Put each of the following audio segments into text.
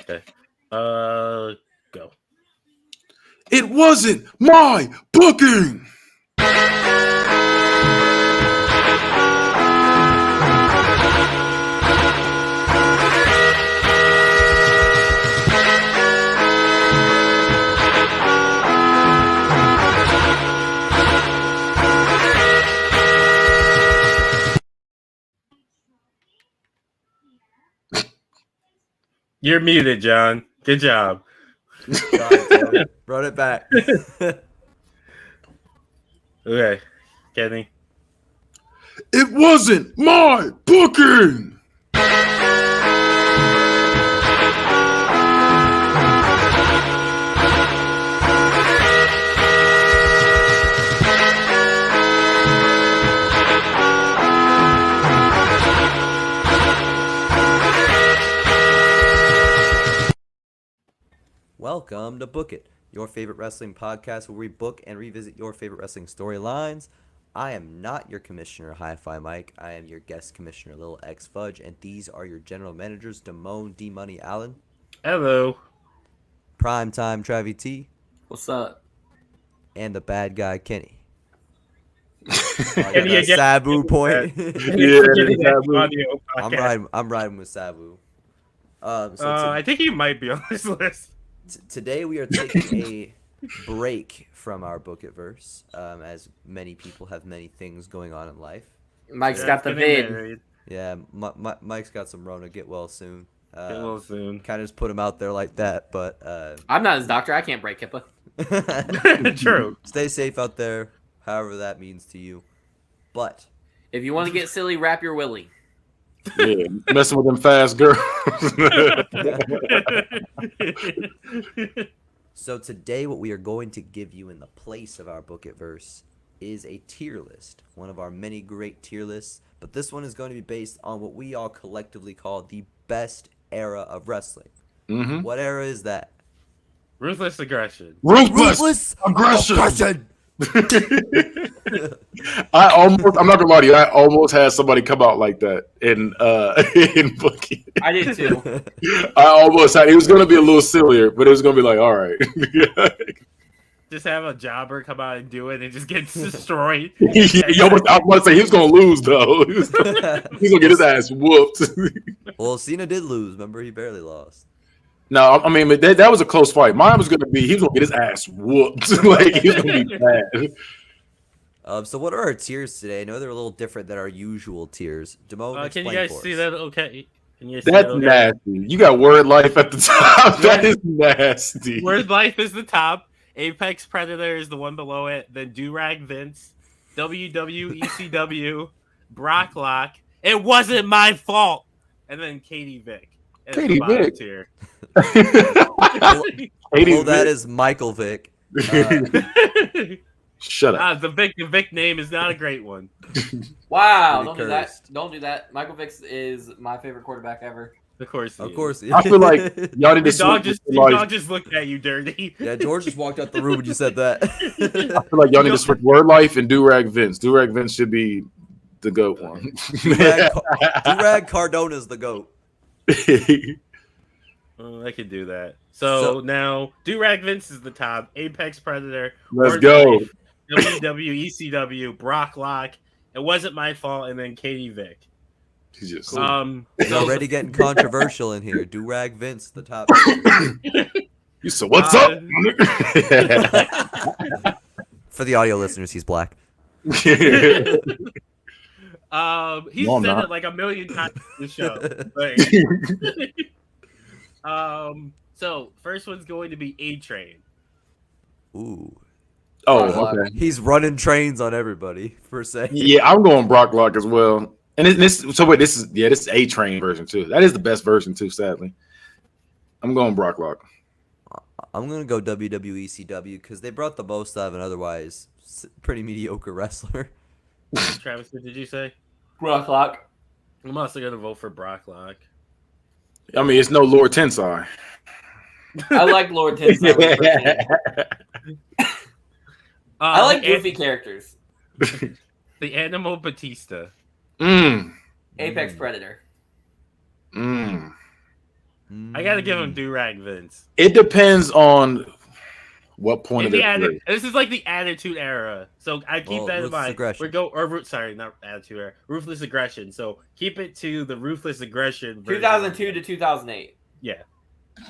Okay. Go. It wasn't my booking. You're muted, John. Good job. Run it back. Okay, Kenny. It wasn't my booking. Welcome to Book It, your favorite wrestling podcast where we book and revisit your favorite wrestling storylines. I am not your commissioner, Hi-Fi Mike. I am your guest commissioner, Lil X Fudge, and these are your general managers, Damone D Money Allen. Hello. Primetime Travi T. What's up? And the bad guy, Kenny. Kenny again. Sabu point. I'm riding with Sabu. I think he might be on this list. Today we are taking a break from our Book It verse, as many people have many things going on in life. Mike's got the vid. Yeah, Mike's got some Rona. Get well soon. Get well soon. Kind of just put him out there like that, but I'm not his doctor. I can't break HIPAA. True. Stay safe out there, however that means to you. But if you want to get silly, wrap your willy. Yeah, messing with them fast girls. So today what we are going to give you in the place of our Book It verse is a tier list. One of our many great tier lists. But this one is going to be based on what we all collectively call the best era of wrestling. Mm-hmm. What era is that? Ruthless Aggression. Ruthless aggression. I'm not gonna lie to you. I almost had somebody come out like that in booking. I did too. I almost had. It was gonna be a little sillier, but it was gonna be like, all right. Just have a jobber come out and do it and just get destroyed. I was about to say he was gonna lose though. He's gonna get his ass whooped. Well, Cena did lose. Remember, he barely lost. No, I mean that was a close fight. Mine was gonna be he was gonna get his ass whooped. Like he was gonna be bad. So what are our tiers today? I know they're a little different than our usual tiers. Damone, can you guys see that? Okay. That's nasty. You got Word Life at the top. That is nasty. Word Life is the top. Apex Predator is the one below it. Then Durag Vince, WWECW, Brock Lock. It wasn't my fault. And then Katie Vick. Katie Vick. Tier. Well, that is Michael Vick. Shut up. The Vick name is not a great one. Wow, don't do that. Don't do that. Michael Vick is my favorite quarterback ever. Of course. I feel like y'all need to dog just looked at you dirty. Yeah, George just walked out the room when you said that. I feel like y'all need to switch Word Life and Durag Vince. Durag Vince should be the GOAT one. Durag Cardona's the GOAT. I could do that. So now Durag Vince is the top. Apex Predator. Let's Word go. Life, WWECW, Brock Lock. It wasn't my fault, and then Katie Vick. Jesus. It's already getting controversial in here. Durag Vince, the top. You said, what's up? For the audio listeners, he's black. He's said it like a million times in the show. So first one's going to be A-Train. Ooh. Oh, okay. He's running trains on everybody for a second. Yeah, I'm going Brock Lock as well. And this is A-Train version too. That is the best version too, sadly. I'm going Brock Lock. I'm going to go WWECW because they brought the most out of an otherwise pretty mediocre wrestler. Travis, what did you say? Brock Lock. I'm also going to vote for Brock Lock. I mean, it's no Lord Tensai. I like Lord Tensai. I like goofy characters. The Animal Batista. Apex Predator. I gotta give him Do-Rag Vince. It depends on what point of their career. This is like the Attitude Era, so I keep that in mind. Aggression. Not Attitude Era, Ruthless Aggression. So keep it to the Ruthless Aggression. 2002 to 2008. Yeah.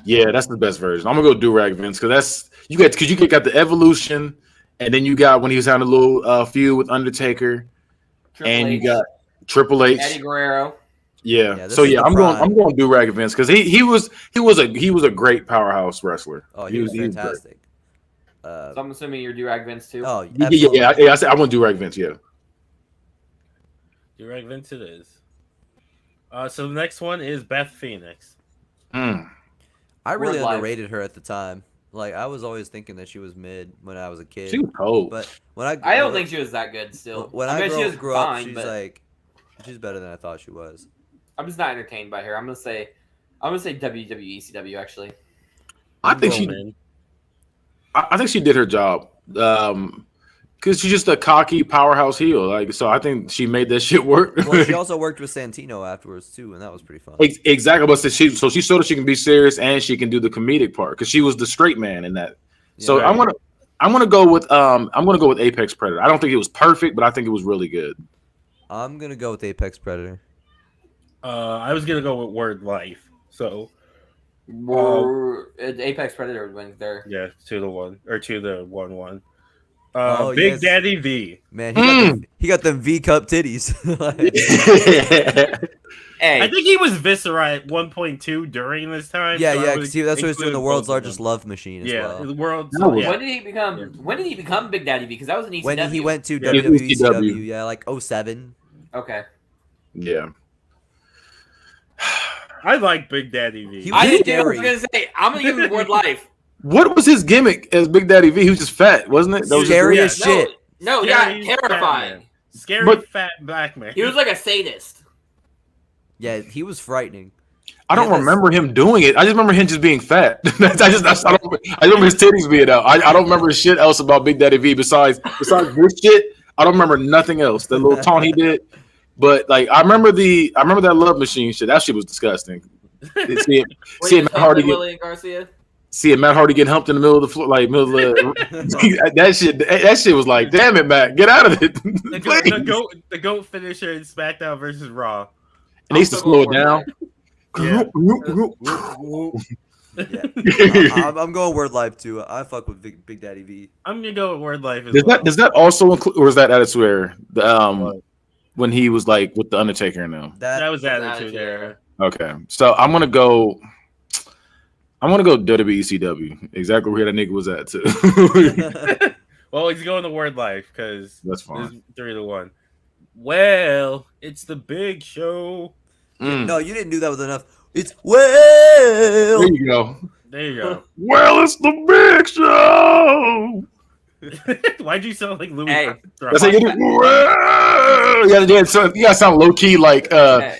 Yeah, that's the best version. I'm gonna go Do-Rag Vince because you got the Evolution, and then you got when he was having a little feud with Undertaker, you got Triple H, Eddie Guerrero. Yeah. So I'm going Do-Rag Vince because he was a great powerhouse wrestler. Oh, he was fantastic. So I'm assuming you're Do-Rag Vince too. Oh, yeah. I said I want Do-Rag Vince. Yeah. Do-Rag Vince it is. So the next one is Beth Phoenix. I really underrated her at the time. Like I was always thinking that she was mid when I was a kid. She was cold. But I don't think she was that good still. When I grew up, she's better than I thought she was. I'm just not entertained by her. I'm gonna say WWE ECW actually. I think she did her job. Because she's just a cocky powerhouse heel. Like, so I think she made that shit work. Well, she also worked with Santino afterwards too, and that was pretty fun. Exactly. But she showed that she can be serious and she can do the comedic part because she was the straight man in that. Yeah, so right. I'm gonna go with Apex Predator. I don't think it was perfect, but I think it was really good. I'm gonna go with Apex Predator. I was gonna go with Word Life. So Apex Predator wins there. Yeah, 2-1 or 2-1-1. Big Daddy V. Man, he got them V cup titties. Hey, I think he was Viscera at 1.2 during this time. Yeah, because that's what he's doing. The world's largest love machine. The world's. When did he become? When did he become Big Daddy V? Because that was an ECW. When he went to WCW, yeah, like 07. Okay. Yeah. I like Big Daddy V. I was gonna say I'm gonna give him Word Life. What was his gimmick as Big Daddy V? He was just fat, wasn't it? That scary as shit. No, yeah, terrifying. Scary fat black man. He was like a sadist. Yeah, he was frightening. I don't remember him doing it. I just remember him just being fat. I remember his titties being out. I don't remember shit else about Big Daddy V besides this shit. I don't remember nothing else. That little taunt he did. But like I remember that love machine shit. That shit was disgusting. Seeing Matt Hardy getting humped in the middle of the floor, like middle of the, that shit was like, damn it, Matt, get out of it. The GOAT finisher in SmackDown versus Raw. And they used to slow it down. I'm going Word Life too. I fuck with Big Daddy V. I'm gonna go with Word Life as well. Does that also include, or is that Attitude Era? When he was like with the Undertaker and them. That was Attitude Era. Okay, so I'm gonna go WCW. Exactly where that nigga was at too. Well, he's going to Word Life because that's fine. 3-1. Well, it's the Big Show. No, you didn't do that with enough. It's well. There you go. Well, it's the Big Show. Why'd you sound like Louis? Hey, that's how you do. You gotta sound low key like the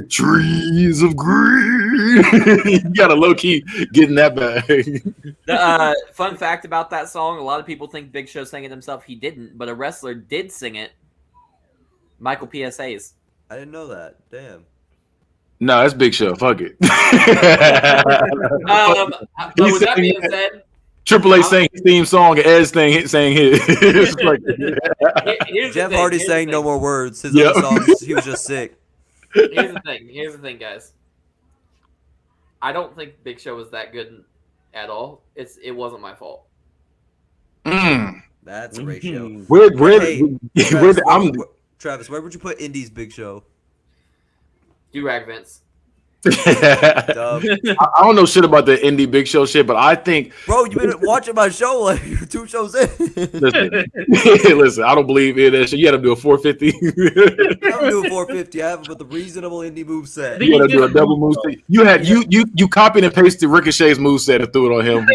trees of green. You gotta low key get in that bag. The fun fact about that song: a lot of people think Big Show sang it himself. He didn't, but a wrestler did sing it. Michael PSA's. I didn't know that. Damn. No, that's Big Show. Fuck it. With that being said. Triple H sang his theme song and Edge sang his. Jeff Hardy sang No More Words. His other songs, he was just sick. Here's the thing, guys. I don't think Big Show was that good at all. It wasn't my fault. That's a ratio. Travis, where would you put Indy's Big Show? Do-Rag Vince. I don't know shit about the indie Big Show shit, but I think, bro, you've been watching my show like 2 shows in. Listen, I don't believe in that shit. You got to do a 450. I don't do a 450. I have it with a reasonable indie move set. You got to do a double move set. You copied and pasted Ricochet's move set and threw it on him.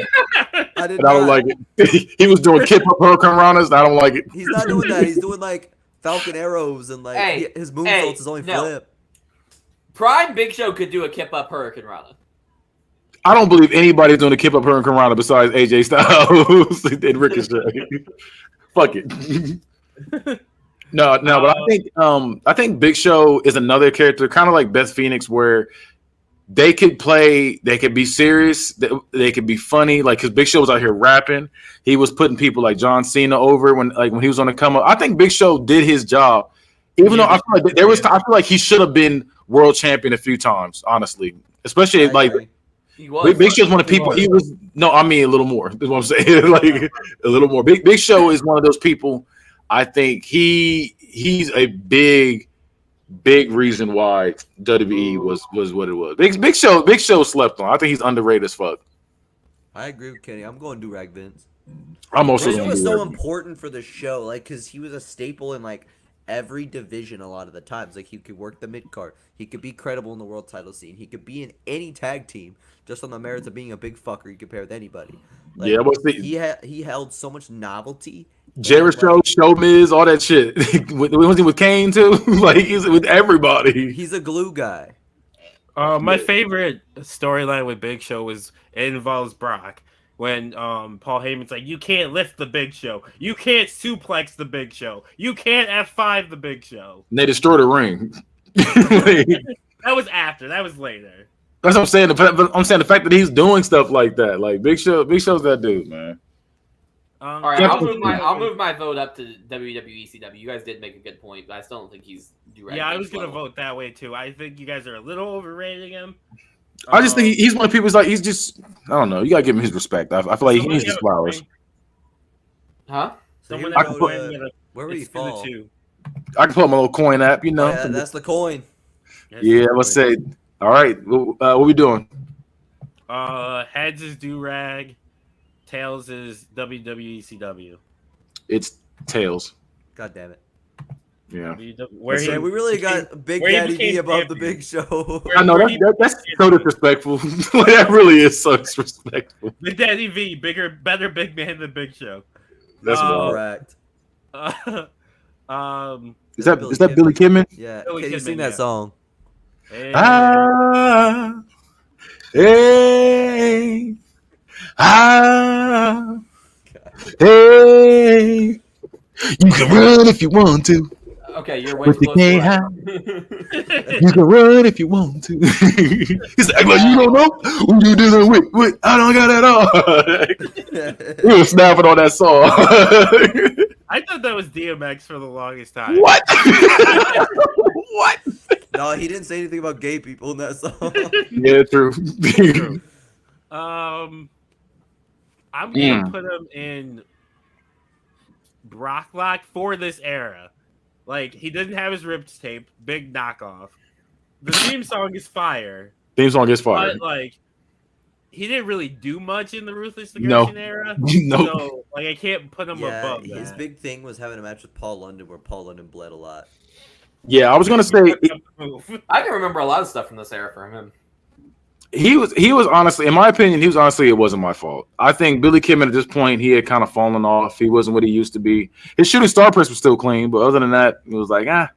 I don't like it. He was doing kip up Hurricane Ranas. I don't like it. He's not doing that. He's doing like Falcon Arrows and like his moonsaults is only flip. Prime Big Show could do a kip up Hurricane Rana. I don't believe anybody's doing a kip up Hurricane Rana besides AJ Styles and Ricochet. Fuck it. No, but I think Big Show is another character, kind of like Beth Phoenix, where they could play. They could be serious. They could be funny. Like, because Big Show was out here rapping. He was putting people like John Cena over when he was on the come up. I think Big Show did his job. Even though I feel like I feel like he should have been world champion a few times. Honestly, especially Big Show's one of the people. He was I mean a little more. Is what I'm saying. Like a little more. Big Show is one of those people. I think he's a big reason why WWE was what it was. Big Show slept on. I think he's underrated as fuck. I agree with Kenny. I'm going do-rag Vince. I'm also Big Show going was to so important for the show, like, because he was a staple in like every division a lot of the times. Like, he could work the mid card. He could be credible in the world title scene. He could be in any tag team just on the merits of being a big fucker. You compare with anybody. Like, yeah, he held so much novelty. Jericho, Show Miz, all that shit. Was he with Kane too? Like he's with everybody. He's a glue guy. My favorite storyline with Big Show it involves Brock. When Paul Heyman's like, you can't lift the Big Show, you can't suplex the Big Show, you can't F5 the Big Show. And they destroyed the ring. That was after. That was later. That's what I'm saying. I'm saying the fact that he's doing stuff like that, like Big Show's that dude, man. All right, I'll move my vote up to WWE CW. You guys did make a good point, but I still don't think he's do-rag. Yeah, I was gonna vote that way too. I think you guys are a little overrating him. I just think he's one of people. Like he's just, I don't know. You gotta give him his respect. I feel like he needs his flowers. Huh? Where would he fall? I can put my little coin app. You know, Yeah, that's the coin. Yeah, let's say. All right, what we doing? Heads is do-rag. Tails is WWE CW. It's Tails. God damn it. Yeah. We really got Big Daddy V above the Big Show. I know that's so disrespectful. That really is so disrespectful. Big Daddy V, better big man than Big Show. That's correct. Is that Billy Kidman? Yeah. Can you sing that song? Hey. Hey, you can run if you want to. Okay, you're way too close. You can run if you want to. He's like, you don't know who you doing with? I don't got it all. He was snapping on that song. I thought that was DMX for the longest time. What? What? No, he didn't say anything about gay people in that song. Yeah, true. I'm gonna put him in Brocklock for this era. Like, he doesn't have his ripped tape, big knockoff. The theme song is fire. Theme song is fire. But like, he didn't really do much in the Ruthless Aggression era. No. So like, I can't put him above that. His big thing was having a match with Paul London where Paul London bled a lot. Yeah, I was gonna say I can remember a lot of stuff from this era from him. He was honestly, in my opinion, it wasn't my fault. I think Billy Kidman at this point, he had kind of fallen off. He wasn't what he used to be. His shooting star press was still clean, but other than that, it was like, I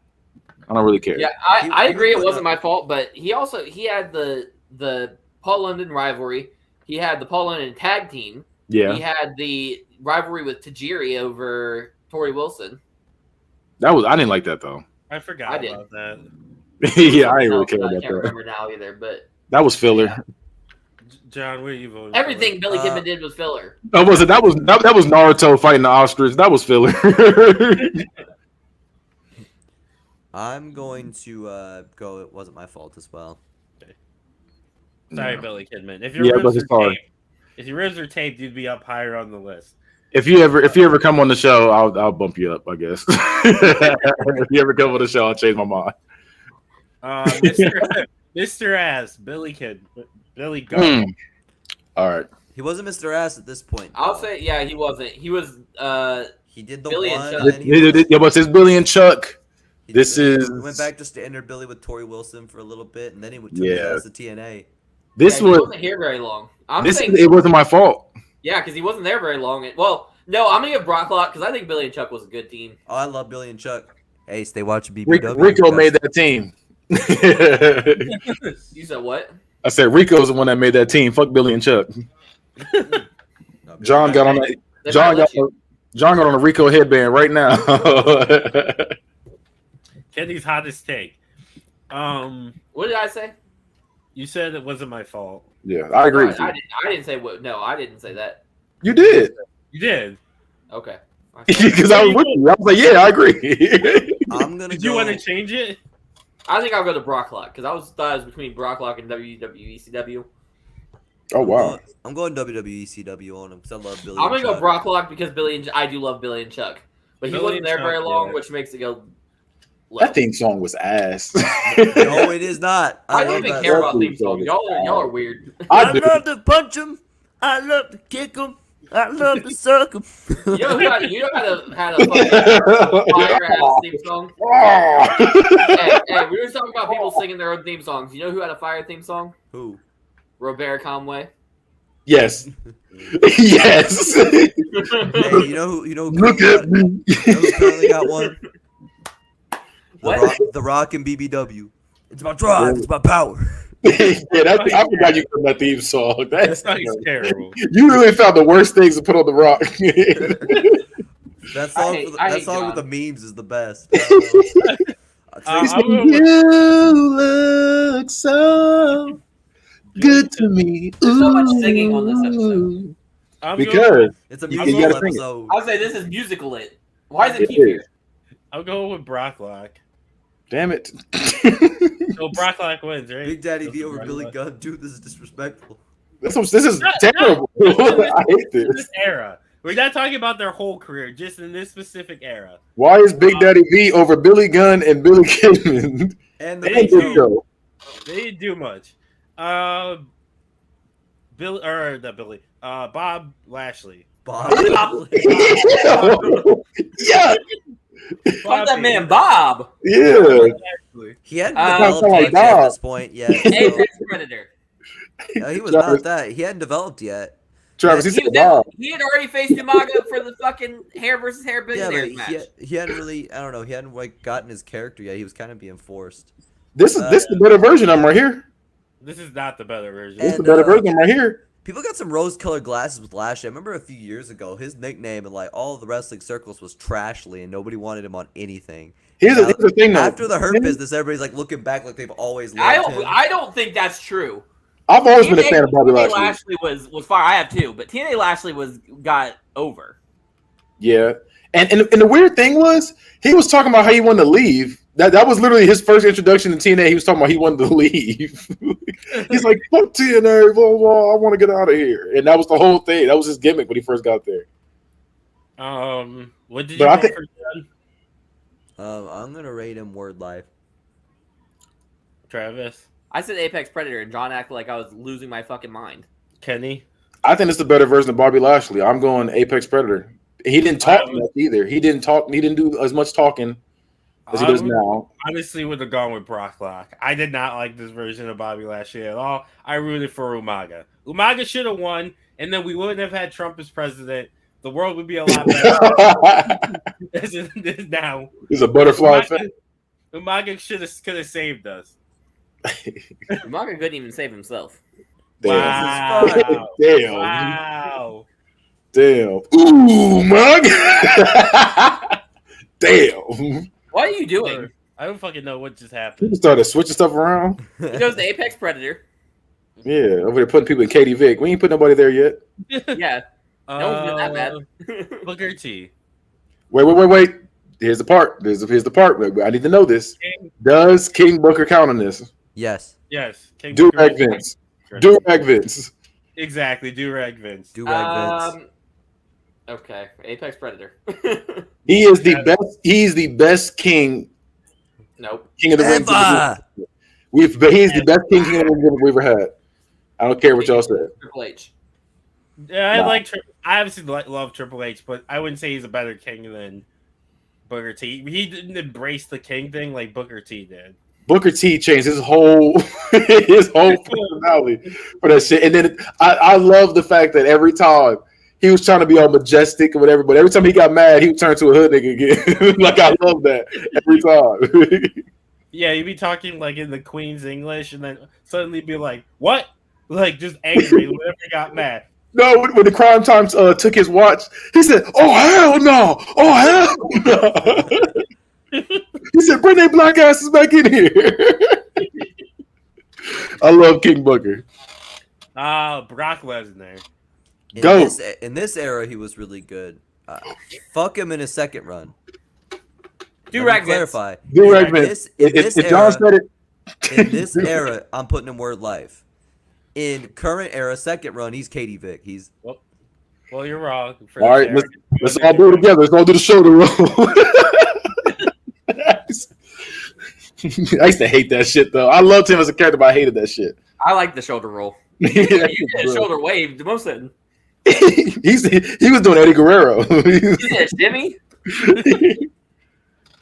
don't really care. Yeah, I agree it wasn't my fault, but he had the Paul London rivalry. He had the Paul London tag team. Yeah. He had the rivalry with Tajiri over Tori Wilson. I didn't like that though. I forgot about that. Yeah, I didn't really care about that. I can't remember now either, but that was filler. Yeah. John, where are you voting? Everything Billy Kidman did was filler. That was Naruto fighting the ostrich. That was filler. I'm going to go. It wasn't my fault as well. Okay. Sorry, Billy Kidman. If your ribs are taped, you'd be up higher on the list. If you ever come on the show, I'll bump you up, I guess. If you ever come on the show, I'll change my mind. Mr. Ass, Billy Go. All right. He wasn't Mr. Ass at this point. I'll say, yeah, he wasn't. He was. He did the Billy one. Yeah, but it's Billy and Chuck. He went back to standard Billy with Tori Wilson for a little bit, and then he took his ass to TNA. He wasn't here very long. It wasn't my fault. Yeah, because he wasn't there very long. Well, no, I'm gonna give Brocklock because I think Billy and Chuck was a good team. Oh, I love Billy and Chuck. Hey, stay watching BBW. Rico made that team. You said what? I said Rico's the one that made that team. Fuck Billy and Chuck. John got on that. John got on a Rico headband right now. Kenny's hottest take. What did I say? You said it wasn't my fault. Yeah, I agree. I didn't say what. No, I didn't say that. You did. You did. Okay. Because I was with you. I was like, yeah, I agree. I'm gonna Did go. you want to change it? I think I'll go to Brocklock because thought it was between Brocklock and WWECW. Oh wow. I'm going WWECW on him because I love Billy. I'm gonna and go Chuck. Brocklock because I do love Billy and Chuck, but he Billy wasn't and there Chuck, very long, yeah. which makes it go. Low. That theme song was ass. No, it is not. I love don't even that care song. about theme songs. Y'all are weird. I do. love to punch him. I love to kick him. I love to suck him. You know who had a fucking fire ass theme song? Hey, we were talking about people singing their own theme songs. You know who had a fire theme song? Who? Robert Conway. Yes. Yes. Hey, you know who? Look at me. You know who currently got one? What? The Rock and BBW. It's about drive. It's about power. Yeah, I forgot you put that theme song. That song is terrible. You really found the worst things to put on the rock. That song, I that hate song John. with the memes is the best. I'll go with- You look so good to me. There's so much singing on this episode. Ooh. I'm Because going, It's a You musical gotta sing it. episode. I'll say this is musical lit. Why is it It keep here? is. I'll go with Brocklock. Damn it. So Brocklock wins, right? Big Daddy V That's over Brocklock. Billy Gunn. Dude, this is disrespectful. This is No, terrible. I hate this. This era. We're not talking about their whole career, just in this specific era. Why is Big Daddy V over Billy Gunn and Billy Kidman? And They the And Big Big Show. Show? They didn't do much. Bob Lashley. Bob. Yeah. Fuck that man, Bob. Yeah. He hadn't Uh, developed Sound like yet at Bob. this point yet. So, Apex Predator. he was Travis. not that. He hadn't developed yet. Travis, he He, said Bob. he had already faced Umaga for the fucking hair versus hair Yeah, billionaires but match. he hadn't really. I don't know. He hadn't like gotten his character yet. He was kind of being forced. This is the better version of him right here. This is not the better version. This is the And, better version of him right here. People got some rose-colored glasses with Lashley. I remember a few years ago, his nickname in like all of the wrestling circles was Trashly, and nobody wanted him on anything. Here's the thing though. After the Hurt Business, everybody's like looking back like they've always I loved don't. him. I don't think that's true. I've always been a fan of Bobby TNA Lashley. was fire. I have too, but TNA Lashley got over. Yeah. And the weird thing was he was talking about how he wanted to leave. That was literally his first introduction to TNA. He was talking about he wanted to leave. He's like, fuck TNA, blah, blah, I want to get out of here. And that was the whole thing. That was his gimmick when he first got there. What did But you I vote think- for, John? I'm gonna rate him Word Life. Travis? I said Apex Predator, and John acted like I was losing my fucking mind. Kenny? I think it's the better version of Bobby Lashley. I'm going Apex Predator. He didn't talk much either. He didn't talk. He didn't do as much talking as he does now. Honestly, would have gone with Brocklock. I did not like this version of Bobby Lashley at all. I rooted for Umaga. Umaga should have won, and then we wouldn't have had Trump as president. The world would be a lot better as it is now. He's a butterfly effect. Umaga could have saved us. Umaga couldn't even save himself. Damn. Wow. Damn. Wow. Damn. Ooh, mug. Damn. What are you doing? I don't fucking know what just People happened. started switching stuff around. He goes to Apex Predator. Yeah, over there putting people in Katie Vick. We ain't put nobody there yet. Yeah, no one's been that bad. Booker T. Wait. Here's the part. Here's the part. I need to know this. Does King Booker count on this? Yes. Yes. King Do Booker- rag Vince. Do rag Vince. Exactly. Do rag Vince. Do rag Vince. Okay, Apex Predator. He is the best. He's the best king. Nope. King of the ring. Ever. He's the best king of the ring we've ever had. I don't care what y'all said. Triple H. Yeah, Nah. I obviously love Triple H, but I wouldn't say he's a better king than Booker T. He didn't embrace the king thing like Booker T did. Booker T changed his whole personality for that shit. And then I love the fact that every time he was trying to be all majestic or whatever, but every time he got mad, he would turn to a hood nigga again. Like I love that every time. Yeah, he'd be talking like in the Queen's English, and then suddenly be like, "What?" Like just angry whenever he got mad. No, when the Crime Times took his watch, he said, "Oh hell no! Oh hell no!" He said, "Bring their black asses back in here." I love King Booker. Brock Lesnar. Go. In this era, he was really good. Fuck him in his second run. Do-rag clarify. Do-rag In Vince. this If John era, said it. in this era, I'm putting him word life. In current era, second run, he's Katie Vick. He's Well, you're wrong. All right, let's all do it together. Let's all do the shoulder roll. I used to hate that shit though. I loved him as a character, but I hated that shit. I like the shoulder roll. You did a shoulder wave. Most of it. He was doing Eddie Guerrero. You did a shimmy.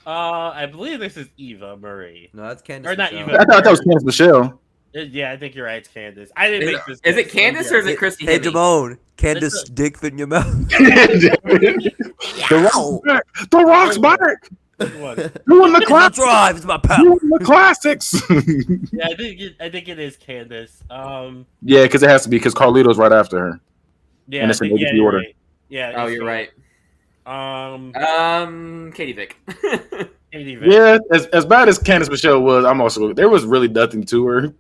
I believe this is Eva Marie. no, that's Candice. Or not Michelle. even. I thought that was Candice Michelle. Yeah, I think you're right. It's Candace. I didn't make this. Is it Candace or is it Christy? Hey, Hemme? Damone, Candice, dick fit in your mouth. The Rock's back. What? Doing the It classics. drives my power. Doing the classics. Yeah, I think it is Candace. Yeah, because it has to be because Carlito's right after her. Yeah, And it's in yeah, the you're order. right. Yeah. Oh, it's you're right. Katie Vick. Katie Vick. Yeah, as bad as Candice Michelle was, there was really nothing to her.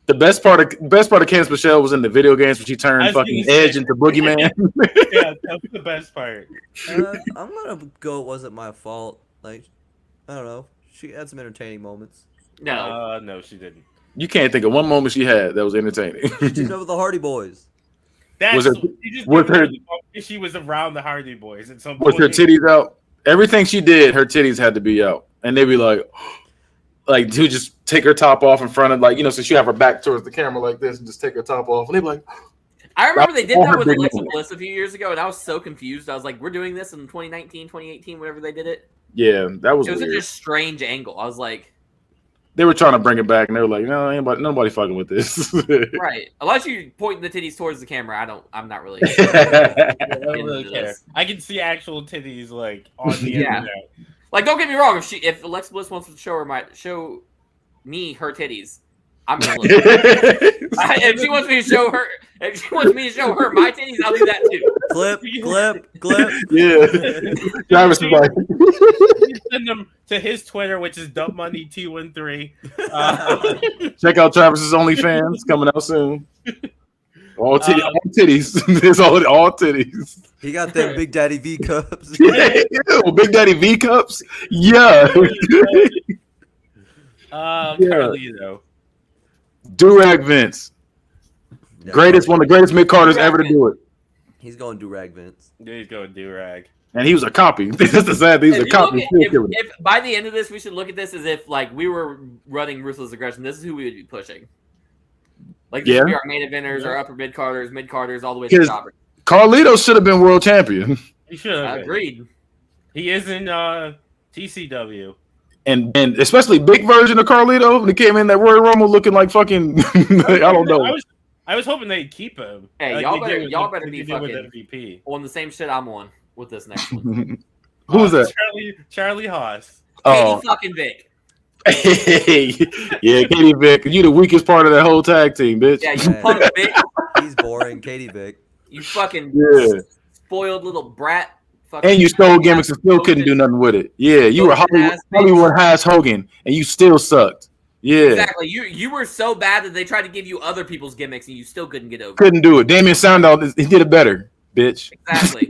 The best part of Candice Michelle was in the video games when she turned fucking Edge into Boogeyman. Yeah, that was the best part. I'm gonna go. It wasn't my fault. Like, I don't know. She had some entertaining moments. No. No, she didn't. You can't think of one moment she had that was entertaining. She's over the Hardy Boys. That's she was around the Hardy Boys at some point. Was her titties out? Everything she did, her titties had to be out, and they'd be like, dude, just take her top off in front of so she have her back towards the camera like this, and just take her top off, and they'd be like. I remember they did that with big Alexa moment. Bliss a few years ago, and I was so confused. I was like, we're doing this in 2019, 2018, whenever they did it. Yeah, that was It was weird. such a strange angle. I was like, They were trying to bring it back, and they were like, no, nobody fucking with this. right. Unless you pointing the titties towards the camera, I'm not really. I don't really into care. this. I can see actual titties like on the Yeah. internet. Like, don't get me wrong. If Alexa Bliss wants to show me her titties, I'm gonna look. If she wants me to show her my titties, I'll do that too. Clip. Yeah. Travis is like, Send them to his Twitter, which is dumpmoney213. check out Travis's OnlyFans coming out soon. All titties. It's all titties. He got them Big Daddy V cups. Ew, Big Daddy V cups. Yeah. Carlito. Durag Vince. Yeah, One of the greatest mid carders ever to do it. He's going do-rag Vince. There you go, do-rag. And he was a copy. That's the sad thing. He's a copy. If by the end of this, we should look at this as if like we were running Ruthless Aggression. This is who we would be pushing. Like this would be our main eventers, our upper mid carders, all the way to the top. Carlito should have been world champion. He should have. Agreed. He is in TCW. And especially big version of Carlito when he came in that Royal Rumble looking like fucking I don't know. I was hoping they'd keep him. Hey, like y'all better be fucking MVP on the same shit I'm on with this next one. Who's that? Charlie Haas. Oh, Katie fucking Vick. hey, yeah, Katie Vick. You the weakest part of that whole tag team, bitch. Yeah, you punk Vick. He's boring. Katie Vick. You fucking Yeah. spoiled little brat. Fucking And you stole gimmicks and still couldn't do nothing with it. Yeah, you were Hollywood Haas Hogan, and you still sucked. Yeah, Exactly. You were so bad that they tried to give you other people's gimmicks and you still couldn't get over it. couldn't do it. Damian Sandow, he did it better, bitch. Exactly.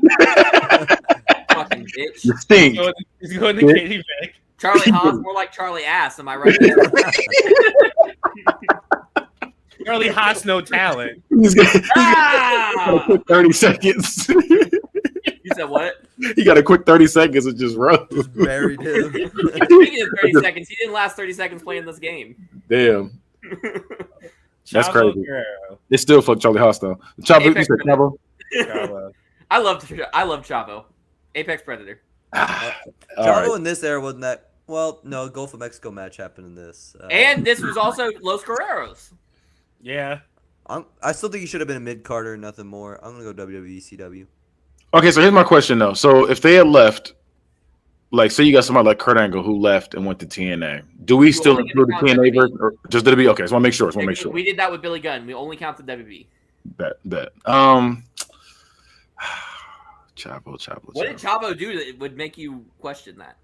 Fucking bitch. You stink. He's going to Yeah. Katie Vick. Charlie Haas, more like Charlie Ass. Am I right? Charlie Haas, no talent. He's got a Ah! quick 30 seconds. You said what? He got a quick 30 seconds of just run. Buried him. Speaking of 30 seconds, he didn't last 30 seconds playing this game. Damn. That's Chavo crazy. Guerrero. They still fuck Charlie Haas though. Chavo, you said Chavo? Chavo. I love Chavo. Apex Predator. All Chavo right. in this era wasn't that. Well, no, Gulf of Mexico match happened in this. And this was also Los Guerreros. Yeah. I still think he should have been a mid Carter, nothing more. I'm gonna go WWE CW. Okay, so here's my question though. So if they had left, like, say you got somebody like Kurt Angle who left and went to TNA, do we still only include the count TNA WWE. version, or just WWE? Okay, so I want to make sure. We did that with Billy Gunn. We only counted WB. Bet. Chavo. What did Chavo do that would make you question that?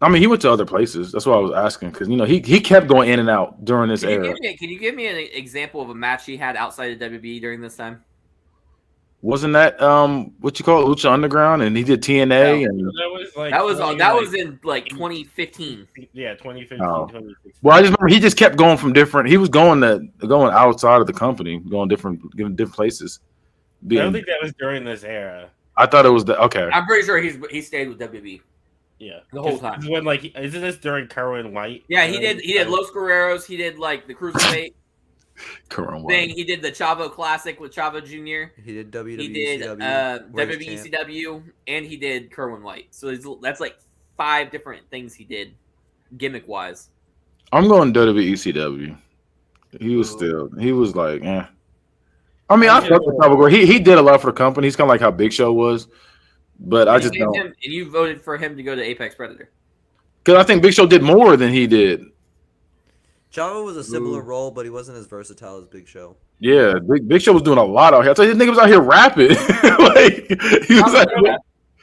I mean, he went to other places. That's why I was asking because he kept going in and out during this era. Can you give me an example of a match he had outside of WB during this time? Wasn't that what you call it, Lucha Underground? And he did TNA, and that was in like 2015. Yeah, 2015, 2016. Well, I just remember he just kept going from different. He was going outside of the company, going different places. I don't think that was during this era. I thought it was okay. I'm pretty sure he stayed with WB. Yeah, the whole time. When isn't this during Kerwin White? Yeah, he did Los Guerreros. He did like the Cruiserweight thing. He did the Chavo Classic with Chavo Jr. He did WWE. He did WWECW, and he did Kerwin White. So that's like 5 different things he did, gimmick wise. I'm going WWECW. He was like, eh. I mean, I fuck with Chavo. He did a lot for the company. He's kind of like how Big Show was, but I just don't. And you voted for him to go to Apex Predator because I think Big Show did more than he did. Chavo was a similar role, but he wasn't as versatile as Big Show. Yeah, Big Show was doing a lot out here. I tell you, this nigga was out here rapping.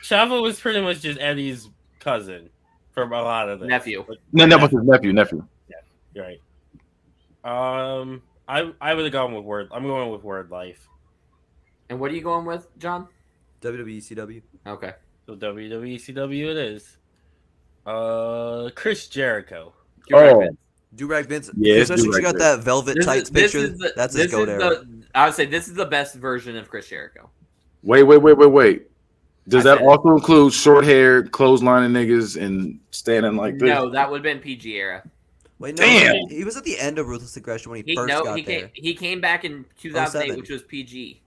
Chavo was pretty much just Eddie's cousin for a lot of this. Nephew. No, that was his nephew. Yeah, you're right. I would have gone with Word. I'm going with Word Life. And what are you going with, John? WWECW. Okay. So WWECW it is. Chris Jericho. Do-Rag Vince. Yeah, especially if you got that velvet tights picture. That's his go there. I would say this is the best version of Chris Jericho. Wait. Does that also include short hair, clotheslining niggas, and standing like this? No, that would have been PG era. Wait, no, damn. He was at the end of Ruthless Aggression when he first got there. He came back in 2008, which was PG.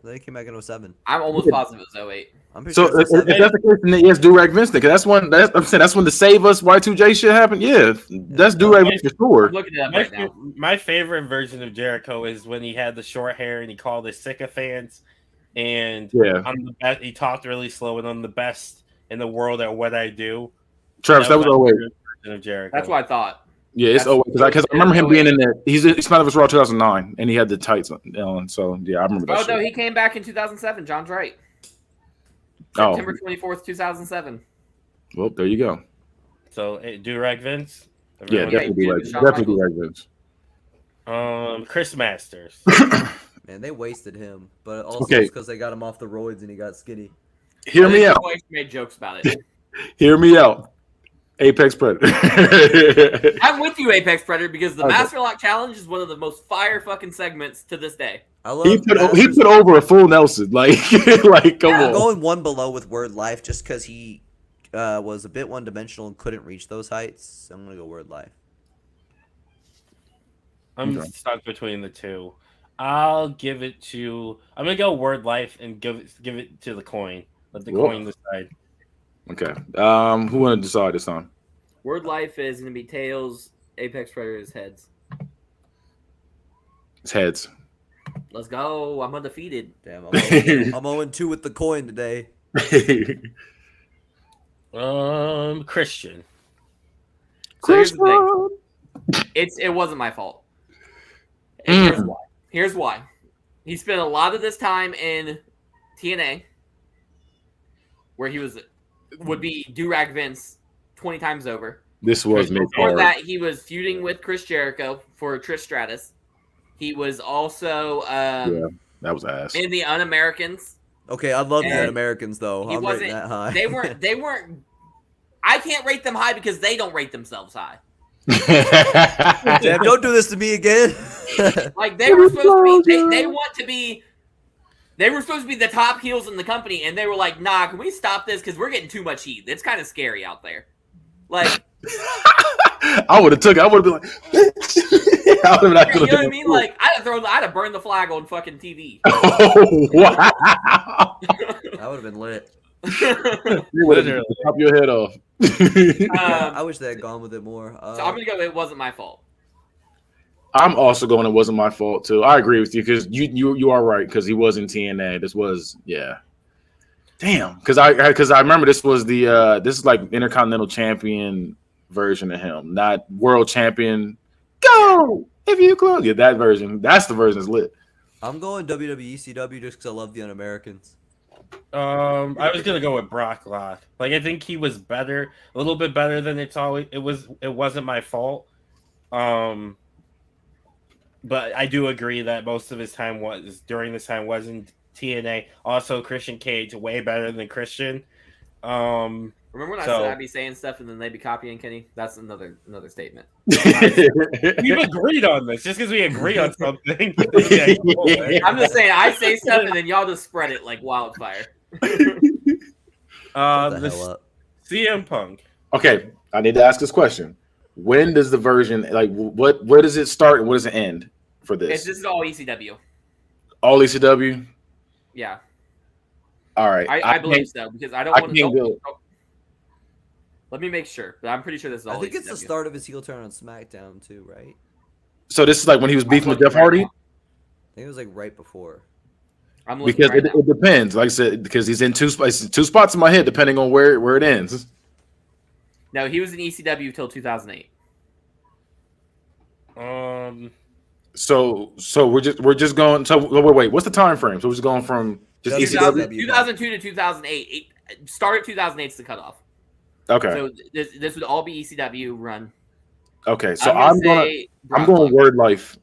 Then he came back in 07. I'm almost positive it was 08. So if that's the case, then yes, Do-Rag Vince, because that's when that's when the Save Us Y2J shit happened. Yeah, that's Do-Rag Vince for sure. I'm looking it up right now. My favorite version of Jericho is when he had the short hair and he called it sycophants, and I'm the best. He talked really slow, and I'm the best in the world at what I do. Travis, that was 08. Of Jericho. That's what I thought. Yeah, it's 08 because I remember him being in there. He's not of his Raw 2009, and he had the tights on. So yeah, I remember that. Oh no, he came back in 2007. John's right. September 24th, 2007. Well, there you go. So, Do-Rag Vince? Yeah, definitely Do-Rag Vince. Chris Masters. Man, they wasted him, but also because they got him off the roids and he got skinny. Hear me out. Made jokes about it. Hear me out. Apex Predator. I'm with you, Apex Predator, because the Master Lock Challenge is one of the most fire fucking segments to this day. He put over a full Nelson. Like come on. I'm going one below with Word Life just because he was a bit one-dimensional and couldn't reach those heights. I'm going to go Word Life. I'm stuck between the two. I'm going to go Word Life and give it to the coin. Let the coin decide. Okay. Who want to decide this time? Word Life is going to be tails. Apex Predator is heads. It's heads. Let's go. I'm undefeated. Damn, I'm 0-2 with the coin today. Christian. So here's the thing. It wasn't my fault. And here's why. He spent a lot of this time in TNA, where he would be Do-Rag Vince 20 times over. This was before that, he was feuding with Chris Jericho for Trish Stratus. He was also that was ass. in the Un-Americans. Okay, I love the Un-Americans though. I'm rating that high. They weren't. I can't rate them high because they don't rate themselves high. Damn, don't do this to me again. Like they were supposed to be. They want to be. They were supposed to be the top heels in the company, and they were like, "Nah, can we stop this? Because we're getting too much heat. It's kind of scary out there." Like, I would have took it. I would have been like, you know what I mean? Like, I'd have burned the flag on fucking TV. Oh wow! That would have been lit. You would have chopped your head off. I wish they had gone with it more. So I'm gonna go. It wasn't my fault. I'm also going. It wasn't my fault too. I agree with you because you are right because he was in TNA. This was Damn, because I remember this was the this is like Intercontinental Champion version of him, not World Champion. Go if you close. Yeah, that version. That's the version that's lit. I'm going WWECW just because I love the Un-Americans. I was gonna go with Brock Lock. Like I think he was better, a little bit better than it's always. It was. It wasn't my fault. Um, but I do agree that most of his time was during this time was in TNA. Also, Christian Cage way better than Christian. Remember when I So- said I'd be saying stuff and then they'd be copying Kenny? That's another statement. We've agreed on this. Just because we agree on something. Yeah, I'm just saying I say stuff and then y'all just spread it like wildfire. Shut the the hell up. CM Punk. Okay, I need to ask this question. When does the version like what? Where does it start and where does it end for this? This is all ECW. All ECW. Yeah, All right. I believe can't- so because I don't I want can't to. go. Let me make sure, but I'm pretty sure this is all. I think it's ECW. the start of his heel turn on SmackDown too, right? So this is like when he was beefing with Jeff Hardy. I think it was like right before. I'm looking Because right now. it depends. Like I said, because he's in two spots in my head, depending on where it ends. No, he was in ECW till 2008. So we're just going. So wait, what's the time frame? So we're just going from just Just ECW. 2002 to 2008. Start of 2008 is the cutoff. Okay, So this would all be ECW run. okay. So I'm I'm say Brock going Lesnar. Word Life.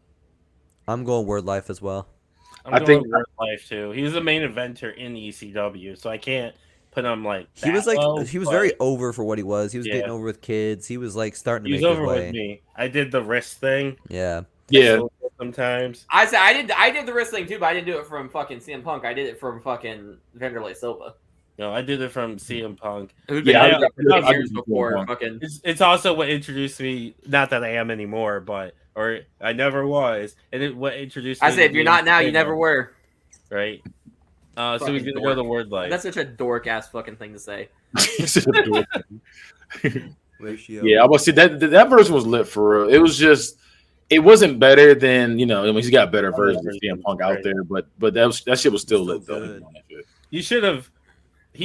I'm going Word Life as well. I'm I going think- with Word Life too. He was the main eventer in ECW, so I can't put him like. He was that like low, he was but very over for what he was. He was Yeah. getting over with kids. He was like starting to He was make his over way. with me. I did the wrist thing. Yeah. Yeah, Sometimes. I said I did the wrestling too, but I didn't do it from fucking CM Punk. I did it from fucking Vanderlei Silva. No, I did it from CM Punk. Who'd Yeah, been I- out for I- years I- before I- fucking. It's also what introduced me. Not that I am anymore, but or I never was. And what introduced me. I said if you're not now, you never were. Right. So Fucking he's gonna dork. go the Word Life. That's such a dork ass fucking thing to say. Ratio. yeah. I was see that version was lit for real. It was just. It wasn't better than I mean, he's got better versions of CM Punk out there, but that shit was still lit though. good. He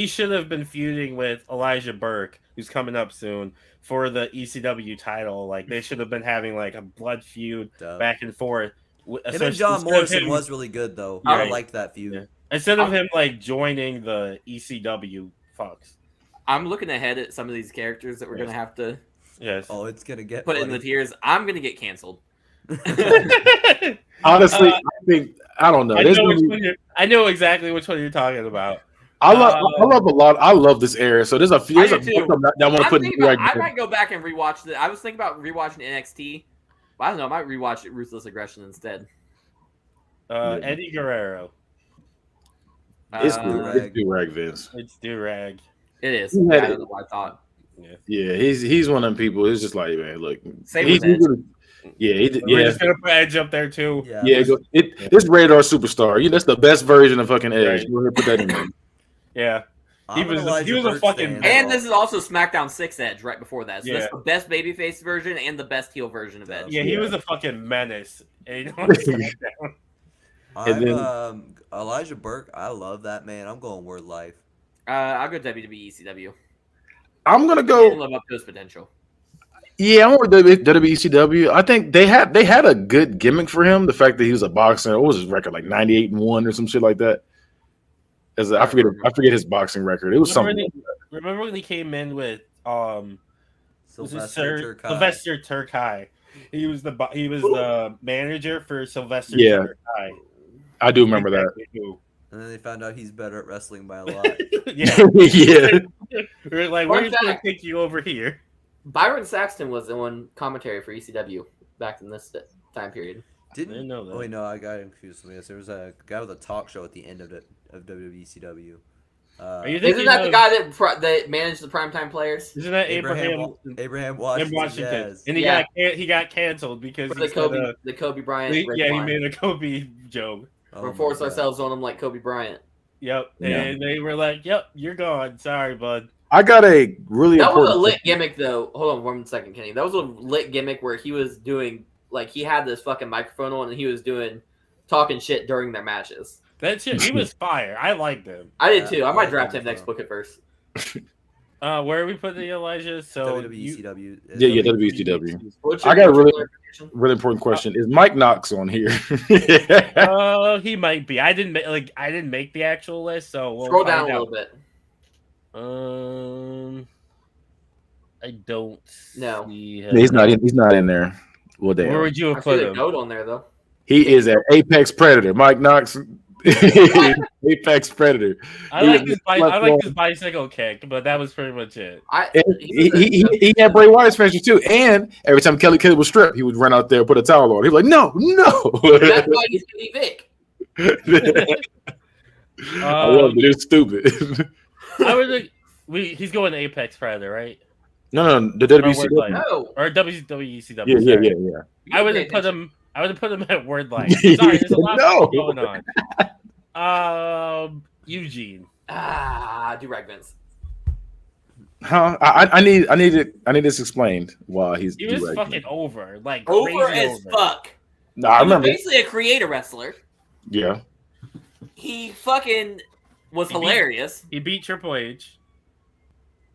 should have been feuding with Elijah Burke, who's coming up soon for the ECW title. Like they should have been having like a blood feud Duh. back and forth. Him and John Morrison was really good though. I Right. liked that feud. Yeah. Instead of him like joining the ECW fucks. I'm looking ahead at some of these characters that we're gonna have to Yes. Oh, it's gonna get put in funny. the tiers. I'm gonna get canceled. Honestly, I don't know. I know exactly which one you're talking about. I love a lot. I love this era. So there's a few I that do too. I want to put in I might go back and rewatch it. I was thinking about rewatching NXT, but I don't know. I might rewatch it Ruthless Aggression instead. Eddie Guerrero. It's Durag. Durag, Vince. It's Durag. It is. He Yeah, had I it. don't know what I thought. Yeah, he's one of them people. It's just like, man, look, Same he's with Edge. really- yeah, We're just gonna put Edge up there too. yeah. It's Radar Superstar. That's the best version of fucking Edge. Right. Go ahead, put that in there. Yeah. He I'm an was- Elijah he was a Burke fucking- fan. And this is also SmackDown 6 Edge right before that. So Yeah. that's the best babyface version and the best heel version of Edge. Yeah, he Yeah. was a fucking menace. And you know, I'm then- Elijah Burke. I love that man. I'm going Word Life. I'll go WWE ECW. I'm gonna He didn't go. live up to his potential. Yeah, I'm with WCW. I think they had a good gimmick for him. The fact that he was a boxer. What was his record? Like 98-1 or some shit like that. I forget his boxing record. It was something. remember when he came in with was it Sylvester Turkai. Sylvester Turkai? He was the manager for Sylvester Yeah. Turkai. I do remember that. And then they found out he's better at wrestling by a lot. Yeah. Yeah. We're like, Fun we're just gonna fact. take you over here. Byron Saxton was on commentary for ECW back in this time period. Didn't know that. Oh wait, no, I got confused with this. There was a guy with a talk show at the end of WCW. Are you Isn't thinking that the of- guy that managed the primetime players? Isn't that Abraham Abraham Washington. Washington? Yes. And he got canceled because For he the Kobe Bryant. he red line. made a Kobe joke. Oh We're my force God. ourselves on him like Kobe Bryant. Yep. Yeah. And they were like, "Yep, you're gone. Sorry, bud." I got a really That was important. a lit gimmick, though. Hold on 1 second, Kenny. That was a lit gimmick where he was doing like he had this fucking microphone on and he was talking shit during their matches. That shit, he was fire. I liked him. I did Yeah, too. I I might like draft him him as next well. book at first. Where are we putting Elijah? So WWECW. Yeah, WCW. What's I your got a really, clarification? really important question. Is Mike Knox on here? He might be. I didn't make the actual list, so we'll Scroll find down a out. little bit. I don't. No. See Yeah, him. he's not in. He's not in there. Well, damn. Where would you I have see put the him? goat on there though. He is an apex predator. Mike Knox, apex predator. I like this bicycle kick, but that was pretty much it. He had Bray Wyatt's finisher too. And every time Kelly Kelly would strip, he would run out there and put a towel on. He was like, no. That's why he's gonna be Vic. I love it. It's stupid. I would think he's going to Apex Predator, right? No, the WCW. No. Or WCW. Yeah. I would have put him. I would have put him at Wordline. Sorry, there's a lot going on. Eugene. Do-rag Vince. Huh? I need this explained. Why He was fucking over, like Over crazy as fuck. No, I He was remember. basically a creator wrestler. Yeah. He fucking was hilarious. He beat Triple H.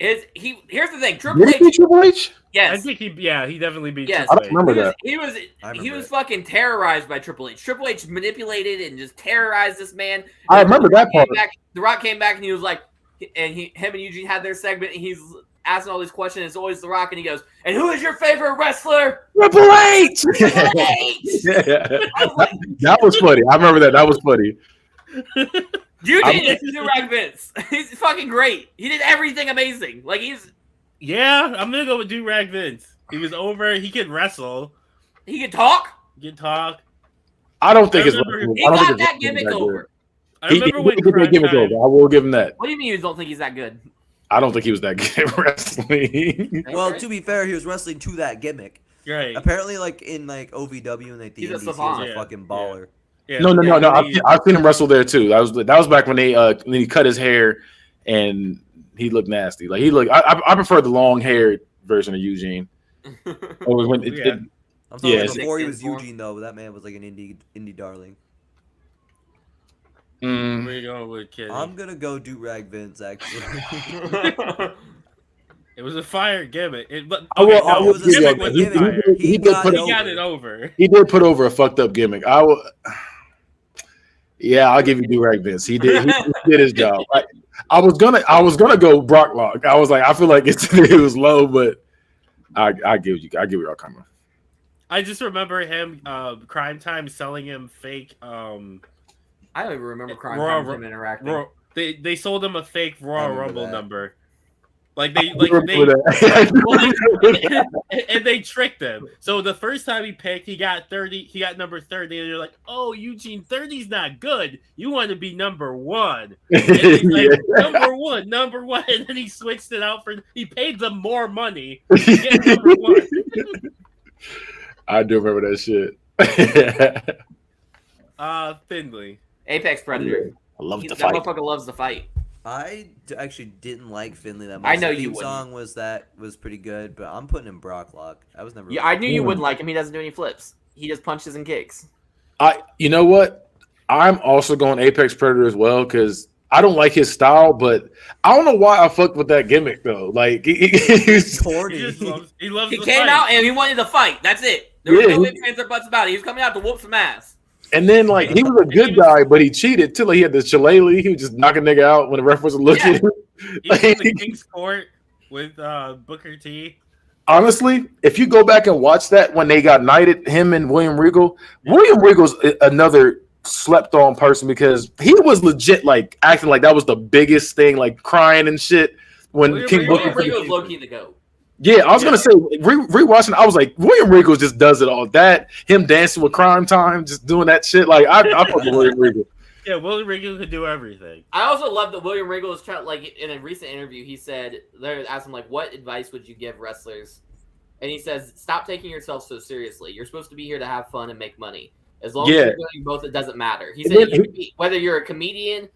Here's the thing. Triple Did he beat H. Triple H? I Yes. think he definitely beat Yes. I Triple don't H. remember that. He was I remember it. fucking terrorized by Triple H. Triple H manipulated and just terrorized this man. I remember that part. The Rock came back and he was like, and him and Eugene had their segment and he's asking all these questions. It's always The Rock and he goes, "And who is your favorite wrestler?" Triple H. Triple H. Yeah. I was like, That was funny. I remember that. That was funny. Eugene is Do-Rag Vince. He's fucking great. He did everything amazing. Like Yeah, I'm gonna go with Do-Rag Vince. He was over. He could wrestle. he can talk. He could talk. I don't think I it's. remember- He got that gimmick over. I He remember when did get that gimmick Crime over. I will give him that. What do you mean you don't think he's that good? I don't think he was that good at wrestling. Well, to be fair, he was wrestling to that gimmick. Right. Apparently, like in like OVW and like the He's a indies, he was savant. a fucking baller. Yeah. No. Yeah, I've seen him wrestle there too. That was back when when he cut his hair and he looked nasty. Like he looked. I prefer the long haired version of Eugene. Or when Yeah. I'm talking Yeah, about before he was Six-inch Eugene though. That man was like an indie darling. Mm. Where you going with Kenny? I'm gonna go Do-Rag Vince actually. It was a fire gimmick. It will- it was a gimmick stupid was a gimmick. fire. He got got it He got it over. over. He did put over a fucked up gimmick. Yeah, I'll give you Do-Rag Vince. He did. He did his job. I was gonna go Brock Lock. I was like, I feel like it was low, but I give you all coming. I just remember him, Crime Time, selling him fake. I don't even remember Crime Royal Time him interacting. They sold him a fake Royal remember Rumble that. number. Like I remember that. and they tricked him. So the first time he picked, he got 30. He got number 30, and you're like, "Oh, Eugene, 30's not good. You want to be number 1." And he's like, Yeah. number one, and then he switched it out for. He paid them more money to get number 1. I do remember that shit. Finley. Apex Predator. I love That the fight. motherfucker loves the fight. I actually didn't like Finley that much. I know The you theme song was pretty good, but I'm putting in Brock Lock. I was never. Yeah, I knew you wouldn't like him. He doesn't do any flips. He just punches and kicks. You know what? I'm also going Apex Predator as well because I don't like his style, but I don't know why I fucked with that gimmick though. Like he's corny. He loves He the came fight. out and he wanted to fight. That's it. There was Yeah, no he- ifs, ands, or buts about it. He was coming out to whoop some ass. and then like he was a good guy, but he cheated too. Like he had the shillelagh. He was just knocking nigga out when the ref wasn't looking. He was in the King's Court with Booker T. Honestly, if you go back and watch that when they got knighted, him and William Regal, William Regal's another slept on person because he was legit like acting like that was the biggest thing, like crying and shit when William King Regal- Booker. William Regal is low key the goat. Yeah, I was gonna say rewatching. I was like, William Regal just does it all. That him dancing with Crime Time, just doing that shit. Like I fuck with William Regal. Yeah, Willie Regal could do everything. I also love that William Regal is trying. Like in a recent interview, he said they asked him like, "What advice would you give wrestlers?" And he says, "Stop taking yourself so seriously. You're supposed to be here to have fun and make money. As long as you're doing both, it doesn't matter." He said, "Whether you're a comedian,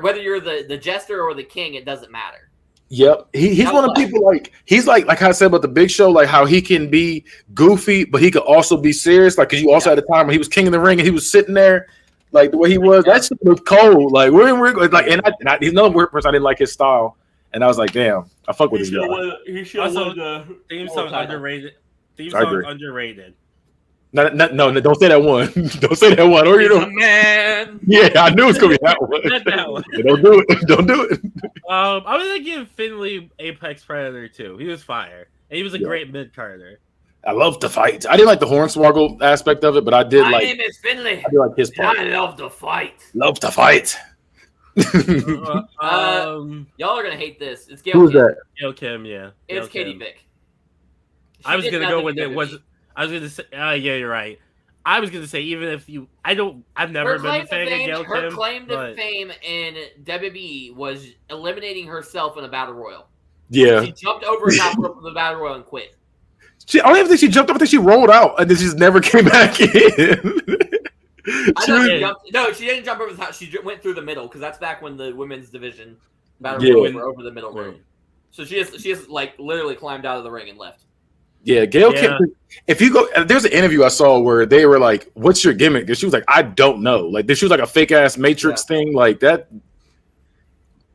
whether you're the jester or the king, it doesn't matter." Yep, he's one of the people he's like I said about the Big Show, like how he can be goofy, but he could also be serious. Like because you also had a time when he was king of the ring and he was sitting there, like the way he was. That shit was cold. Like William Regal, like and he's another weird person. I didn't like his style, And I was like, damn, I fuck with this guy. He should Also, won the theme world song title. underrated. Theme I song agree. underrated. No, don't say that one. Don't say that one. Or you He's a know, man. yeah, I knew it was gonna be that one. Not that one. Don't do it. Don't do it. I was gonna give Finley Apex Predator too. He was fire, and he was a Yeah. great mid carder. I love the fight. I didn't like the Hornswoggle aspect of it, but I did My like. name is Finley. I did like his And part. I love to fight. Love to fight. Y'all are gonna hate this. It's Gail Who's Kim. that? Gail Kim, yeah. It's Gail Katie Kim. Vick. I was She did gonna go nothing with it. WWE. Was I was gonna say? Yeah, you're right. I was gonna say even if you, I've never Her been a claim to fan of fame, Gail her Kim. claim to but fame in WWE was eliminating herself in a battle royal. Yeah. She jumped over a top rope of the battle royal and quit. I don't even think she jumped up. I think she rolled out and then she just never came back in. I She know was- she jumped. No, she didn't jump over the top. She went through the middle because that's back when the women's division battle Yeah. royals were over the middle room. Right. So she just like literally climbed out of the ring and left. Yeah, Gail Yeah. Kim. If you go, there's an interview I saw where they were like, "What's your gimmick?" And she was like, "I don't know." Like, she was like a fake ass Matrix thing, like that.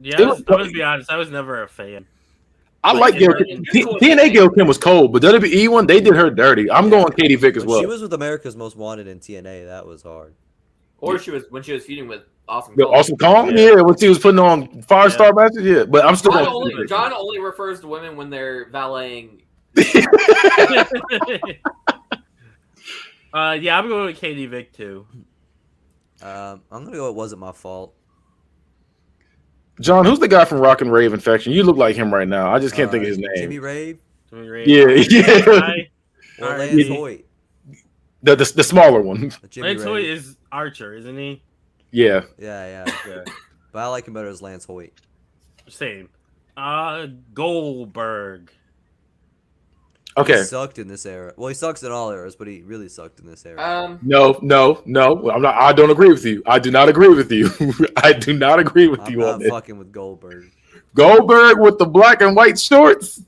Yeah, I'm gonna be honest. I was never a fan. I like Gail Kim. TNA Gail Kim was cold, but WWE one, they did her dirty. I'm going Katie Vick as When well. she was with America's Most Wanted in TNA, that was hard. Or when she was feuding with Awesome The Kong. Awesome Kong, Yeah. yeah, when she was putting on 5-star matches, yeah. But I'm still going. John only refers to women when they're valeting. Yeah, I'm going with Katie Vick too. I'm gonna go. It wasn't my fault. John, who's the guy from Rock and Rave Infection? You look like him right now. I just can't think of his name. Jimmy Rave, Yeah, yeah. or Alright. Lance Hoyt. The smaller one. Jimmy Lance Hoyt Rave. is Archer, isn't he? Yeah. Yeah. Yeah. But I like him better as Lance Hoyt. Same. Goldberg. Okay. He sucked in this era. Well, he sucks in all eras, but he really sucked in this era. No. I'm not. I don't agree with you. I do not agree with you. I do not agree with I'm you not on this. fucking with Goldberg. Goldberg with the black and white shorts.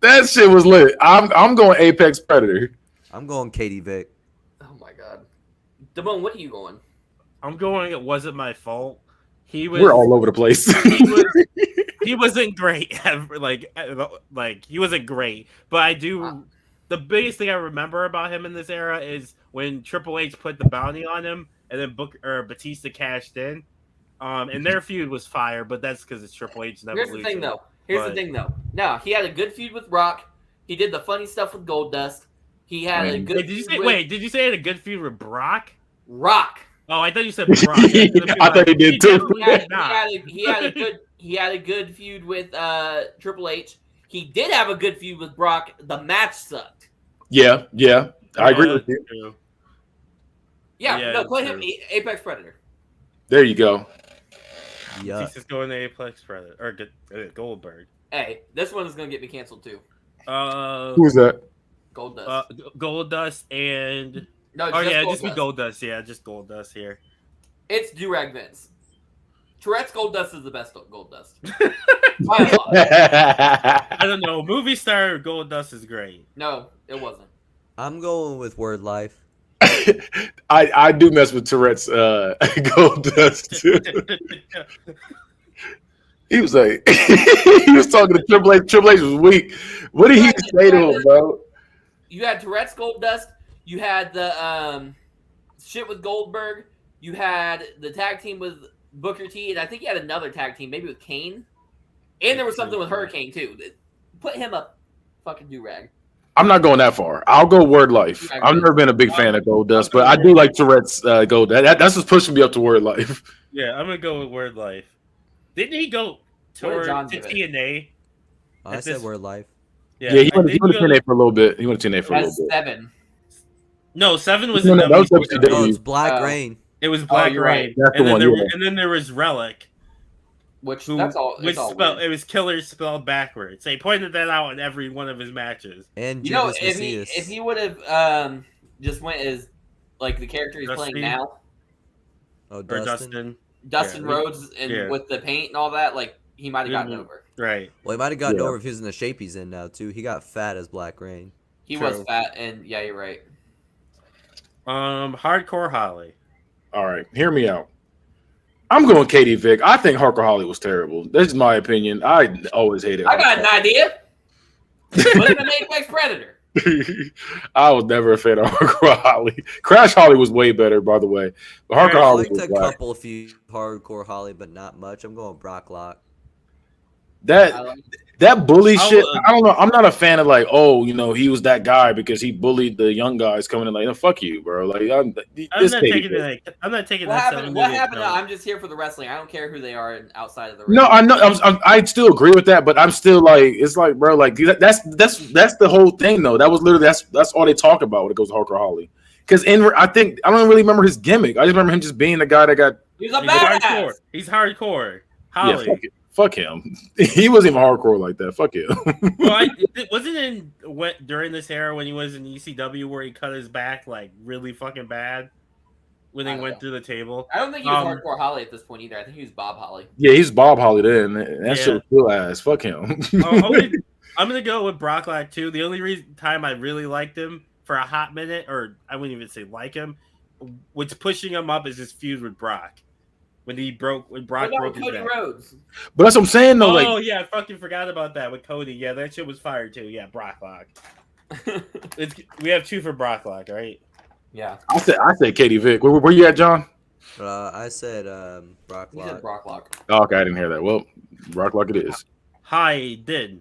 That shit was lit. I'm going Apex Predator. I'm going Katie Vick. Oh my god, Damone, what are you going? I'm going. It wasn't my fault. He was. We're all over the place. He wasn't great. Like he wasn't great. But I do. The biggest thing I remember about him in this era is when Triple H put the bounty on him, and then Batista cashed in. And their feud was fire, but that's because it's Triple H. Here's the thing, though. No, he had a good feud with Rock. He did the funny stuff with Goldust. He had a good. Did you say? Did you say he had a good feud with Brock? Rock. Oh, I thought you said Brock. I thought he did too. He had a good feud with Triple H. He did have a good feud with Brock. The match sucked. Yeah. I agree with you. True. Yeah, no, play him true. Apex Predator. There you go. Yeah. He's just going to Apex Predator or Goldberg. Hey, this one is gonna get me canceled too. Who's that? Goldust. Goldust and No, just be Goldust. Goldust. Yeah, just Goldust here. It's Durag Vince. Tourette's Goldust is the best Goldust. I don't know. Movie star Goldust is great. No, it wasn't. I'm going with Word Life. I do mess with Tourette's Goldust too. He was like, he was talking to Triple H. Triple H was weak. What did he say to him, bro? You had Tourette's Goldust. You had the shit with Goldberg. You had the tag team with Booker T, and I think you had another tag team, maybe with Kane. And there was something with Hurricane too. Put him up, fucking Durag. I'm not going that far. I'll go Word Life. I've never been a big fan of Goldust, but I do like Tourette's Gold. That's just pushing me up to Word Life. Yeah, I'm gonna go with Word Life. Didn't he go to TNA? I said Word Life. Yeah, he went to TNA for a little bit. He went to TNA for a little bit. 7. No, 7 was No, in that was WCW. No, it's Black Rain. It was Black you're Rain, right. That's the one, yeah. and then there was Relic, Which who that's all. which it was Killer spelled backwards. They pointed that out in every one of his matches. And You know, Judas if he would have just went as like the character he's Dusty? playing now, Oh, Or Dustin. Dustin Yeah. Rhodes, and Yeah. with the paint and all that, like he might have gotten Mhm. over. Right. Well, he might have gotten Yeah. over if he was in the shape he's in now, too. He got fat as Black Rain. He True. was fat, and yeah, you're right. Hardcore Holly. All right, hear me out. I'm going Katie Vick. I think Harker Holly was terrible. That's my opinion. I always hated. I got an idea. Put him in Apex Predator. I was never a fan of Harker Holly. Crash Holly was way better, by the way. But Harker I Holly liked was a few hardcore Holly, but not much. I'm going Brock Lock. That bully shit. I don't know. I'm not a fan of like, oh, you know, he was that guy because he bullied the young guys coming in. Like, no, fuck you, bro. Like, I'm not taking What happened? What happened? I'm just here for the wrestling. I don't care who they are outside of the ring. No, I know. I still agree with that, but I'm still like, it's like, bro, like that's the whole thing, though. That was literally that's all they talk about when it goes to Harker Holly. Because I don't really remember his gimmick. I just remember him just being the guy that got. He's a badass. Hardcore. He's hardcore. Holly. Yeah, fuck him. He wasn't even hardcore like that. Fuck him. Well, wasn't it during this era when he was in ECW where he cut his back like really fucking bad when he went through the table? I don't think he was hardcore Holly at this point either. I think he was Bob Holly. Yeah, he's Bob Holly then. That shit was cool ass. Fuck him. I'm gonna go with Brock Lesnar too. The only time I really liked him for a hot minute, or I wouldn't even say like him, what's pushing him up is his feud with Brock. When Brock broke his Cody back. Rhodes. But that's what I'm saying though. Oh yeah, I fucking forgot about that with Cody. Yeah, that shit was fire too. Yeah, Brock Lock. We have 2 for Brock Lock, right? Yeah. I said Katie Vick. Where you at, John? I said Brock Lock. You said Brock Lock. Oh, okay, I didn't hear that. Well, Brock Lock it is. Heidenreich.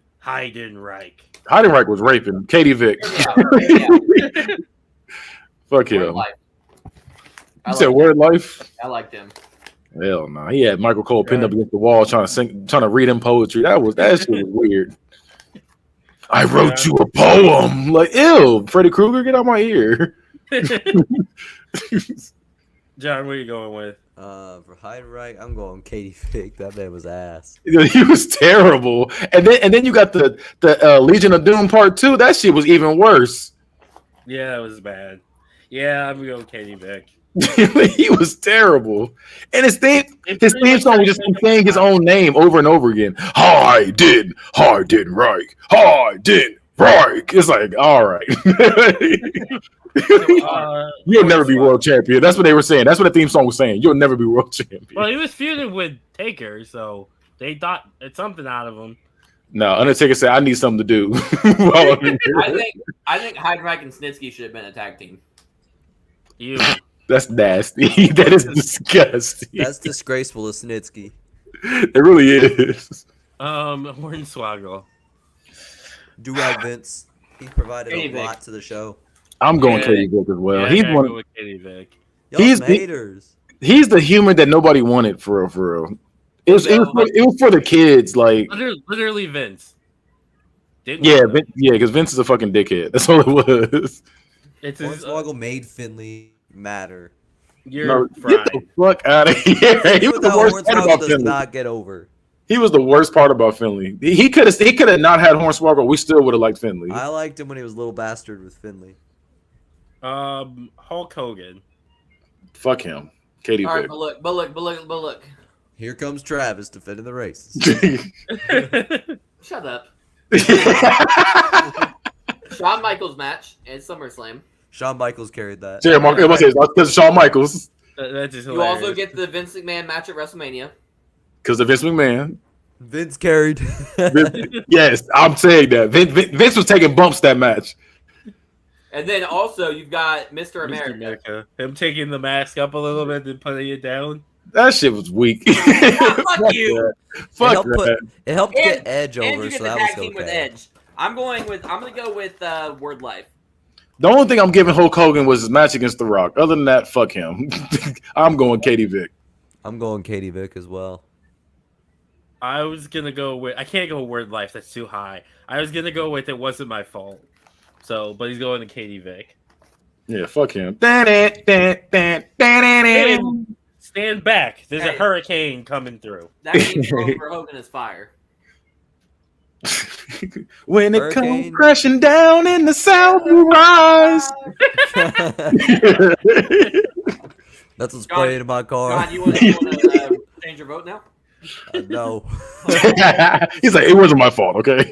Heidenreich was raping Katie Vick. Yeah. Fuck Word him. Life. You said Word Life? I liked him. Hell no. He had Michael Cole pinned up against the wall trying to read him poetry. That shit was weird. I wrote you a poem. Like, ew, Freddy Krueger, get out my ear. John, what are you going with? For Heidenreich, I'm going Katie Vick. That man was ass. He was terrible. And then you got the Legion of Doom Part 2. That shit was even worse. Yeah, it was bad. Yeah, I'm going Katie Vick. He was terrible. And his theme song was just him saying his own name over and over again. Heidenreich. It's like, all right. You'll never be world champion. That's what they were saying. That's what the theme song was saying. You'll never be world champion. Well, he was feuding with Taker, so they thought it's something out of him. No, Undertaker said, I need something to do. I think Heidenreich and Snitsky should have been a tag team. You. That's nasty. That is disgusting. That's disgraceful to Snitsky. It really is. Hornswoggle. Durag Vince. He provided Katie a Vick. lot to the show. I'm going Katie Vick as well. Yeah, He's go one. with Katie Vick. Y'all haters. He's the humor that nobody wanted for real. It was for the kids. Like literally Vince. Because Vince is a fucking dickhead. That's all it was. It's Hornswoggle made Finley matter. You're get the fuck out of here. He was the worst part about does Finley. not get over. He was the worst part about Finley. He could have not had Hornswoggle. We still would have liked Finley. I liked him when he was a little bastard with Finley. Hulk Hogan. Fuck him. Katie All right, Vick. but look. Here comes Travis defending the races. Shut up. Shawn Michaels match at SummerSlam. Shawn Michaels carried that. Yeah, Mark, it was because Shawn Michaels. That's just You also get the Vince McMahon match at WrestleMania. Because of Vince McMahon. Vince carried. Yes, I'm saying that. Vince was taking bumps that match. And then also you've got Mr. America. Him taking the mask up a little bit and putting it down. That shit was weak. Fuck you. Fuck that. It helped get Edge And over, you get so the that tag was team with okay. Edge. I'm gonna go with Word Life. The only thing I'm giving Hulk Hogan was his match against The Rock. Other than that, fuck him. I'm going Katie Vick. I'm going Katie Vick as well. I was gonna go with. I can't go Word Life. That's too high. I was gonna go with It Wasn't My Fault. So, but he's going to Katie Vick. Yeah, fuck him. Stand back. There's a hurricane coming through. That means for Hogan is fire. When it Hurricane. comes crashing down in the south, we rise. That's what's playing in my car. John, you want to change your vote now? No. He's like, it wasn't my fault, okay?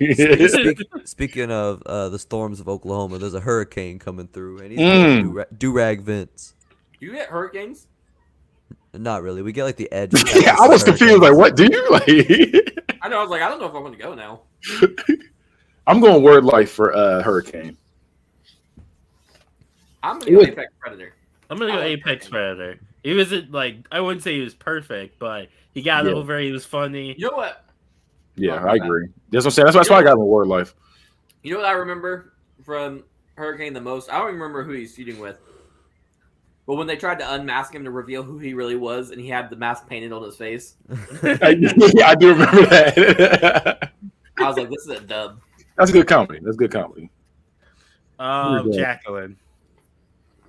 Speaking of the storms of Oklahoma, there's a hurricane coming through, and he's going Durag Vince. Do you get hurricanes? Not really. We get like the edge. Yeah, I was confused. Like, what do you like? I know. I was like, I don't know if I want to go now. I'm going word life for Hurricane. I'm gonna go Apex Predator. I'm gonna go I like Apex Hurricane. Predator. He wasn't like I wouldn't say he was perfect, but he got over. He was funny. You know what? Yeah, Oh, I agree. That's what I'm saying. That's why I got him word life. You know what I remember from Hurricane the most? I don't even remember who he's feuding with. But when they tried to unmask him to reveal who he really was, and he had the mask painted on his face, Yeah, I do remember that. I was like, "This is a dub." That's good comedy. That's good comedy. Jacqueline.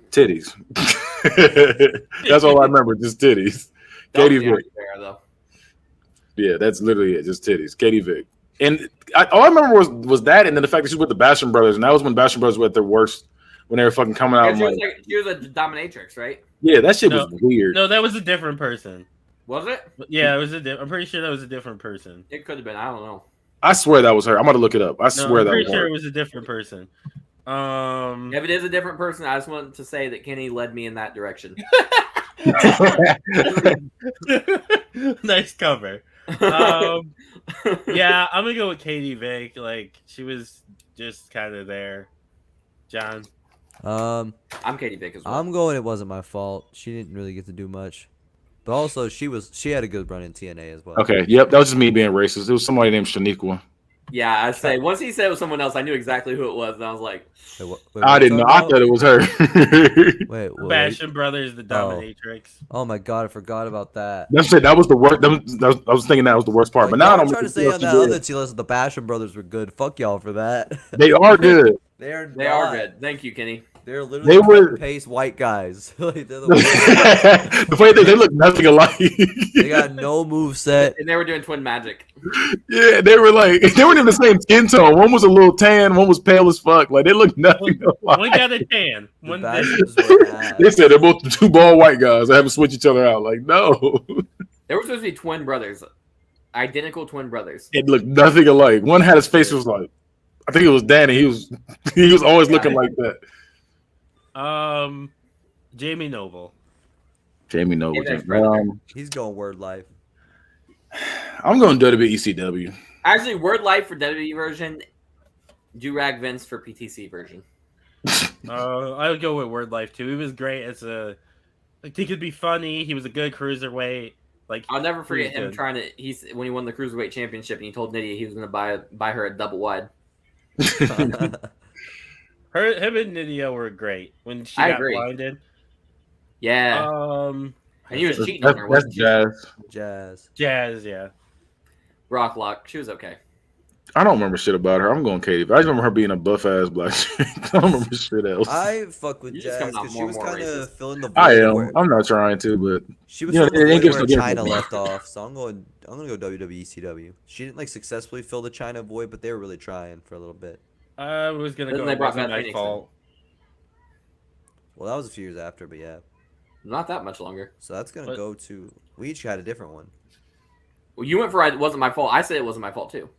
Titties. That's all I remember. Just titties. That Katie was the Vick. era, though. Yeah, that's literally it. Just titties. Katie Vick. And all I remember was that, and then the fact that she was with the Basham Brothers, and that was when Basham Brothers were at their worst, when they were fucking coming out. Yeah, she was a dominatrix, right? Yeah, that shit was weird. No, that was a different person. Was it? Yeah, it was I'm pretty sure that was a different person. It could have been. I don't know. I swear that was her. I'm about to look it up. I No, swear I'm that pretty was sure her. it was a different person. If it is a different person, I just wanted to say that Kenny led me in that direction. Nice cover. Yeah, I'm gonna go with Katie Vick. Like she was just kind of there. John. I'm Katie Vick as well. I'm going. It wasn't my fault. She didn't really get to do much, but also she had a good run in TNA as well. Okay, yep, that was just me being racist. It was somebody named Shaniqua. Yeah, I say once he said it was someone else, I knew exactly who it was, and I was like, Wait, I didn't know. I thought it was her. Wait. Basham Brothers, the Dominatrix. Oh my god, I forgot about that. That's it. That was the worst. I was thinking that was the worst part. But now I'm trying to say on that other tier list, the Basham Brothers were good. Fuck y'all for that. They are good. they are not. good. Thank you, Kenny. They're literally pace white guys. Like, they're The funny thing, they look nothing alike. they got no move set. And they were doing twin magic. Yeah, they were like they weren't even the same skin tone. One was a little tan, one was pale as fuck. Like they look nothing alike. One got a tan. The One Bashams were ass. They said they're both two bald white guys. They haven't switched each other out. Like no, They were supposed to be twin brothers, identical twin brothers. it looked nothing alike. One had his face was like, I think it was Danny. He was always looking like that. Jamie Noble. Jamie Noble. Yeah, He's going word life. I'm going WWE ECW. Actually, Word Life for WWE version, Do-Rag Vince for PTC version. I would go with Word Life too. He was great as he could be funny. He was a good cruiserweight. Like I'll never forget him good. trying to. When he won the cruiserweight championship, and he told Nydia he was going to buy her a double wide. Him and Nydia were great when she I got agree. blinded. Yeah, and he was cheating on her. That's Wasn't he? Jazz. Jazz, yeah. Rock Lock, she was okay. I don't remember shit about her. I'm going Katie. I just remember her being a buff ass black chick. I don't remember shit else. I fuck with You're just Jazz coming out because she more was and more kind of racist. filling the void. I am. where- I'm not trying to, but She was You know, filling they the didn't void give us where no China difference. left off. So I'm gonna go WWE ECW. She didn't like successfully fill the China void, but they were really trying for a little bit. I was gonna Then go. they It brought wasn't Beth my Phoenix fault. Well, that was a few years after, but yeah. Not that much longer. So that's gonna But- go to. We each had a different one. Well, you went for it wasn't my fault. I said it wasn't my fault too.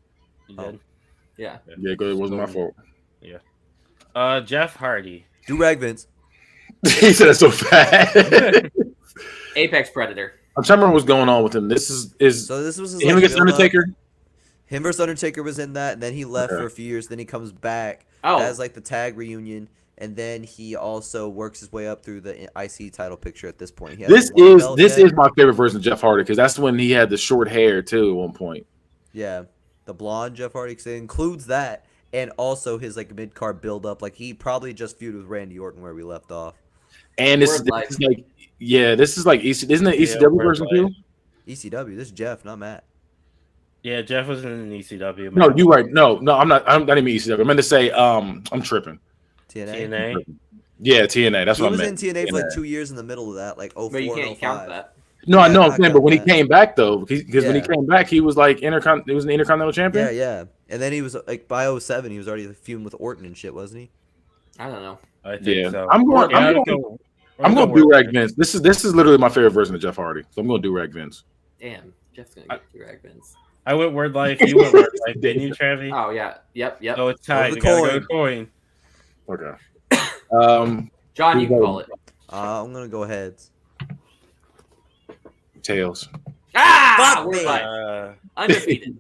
You Oh. did. Yeah. yeah, because it wasn't my fault. Jeff Hardy. Do rag Vince. He said it so fast. Apex Predator. I'm trying to remember what's going on with him. This is So this was his, him like, against build-up. Undertaker. Him versus Undertaker was in that, and then he left Okay. for a few years. Then he comes back Oh, as like the tag reunion, and then he also works his way up through the IC title picture. At this point, he hasn't won the belt This yet. is my favorite version of Jeff Hardy because that's when he had the short hair too at one point. Yeah, the blonde Jeff Hardy. 'Cause it includes that, and also his like mid card build up. Like he probably just feuded with Randy Orton where we left off. And this Word is like this is like isn't it ECW Word version Life. too? ECW. This is Jeff, not Matt. Yeah, Jeff was in an ECW. No, you right. No, I'm not. I didn't mean ECW. I meant to say I'm tripping. TNA. TNA. Yeah, TNA. That's He what I was meant. in TNA for like TNA. 2 years in the middle of that, like 04 but you and can't count 05. that. No, I Yeah, know. I I'm saying, but when he got that. came back though, because when he Yeah. came back, he was like he was an Intercontinental Champion. Yeah. And then he was like by 07, he was already feuding with Orton and shit, wasn't he? I don't know. I think Yeah. so. I'm going. Yeah, I'm going to Word do Rag Life. Vince. This is literally my favorite version of Jeff Hardy. So I'm going to do Rag Vince. Damn, Jeff's gonna get Do-Rag Vince. I went Word Life. You went Word Life, didn't you, Travi? Oh yeah, yep. So it's tied. the We gotta go coin. Okay. John, you can call it. I'm gonna go heads. Tails. Ah, Fuck we're me. right. Undefeated.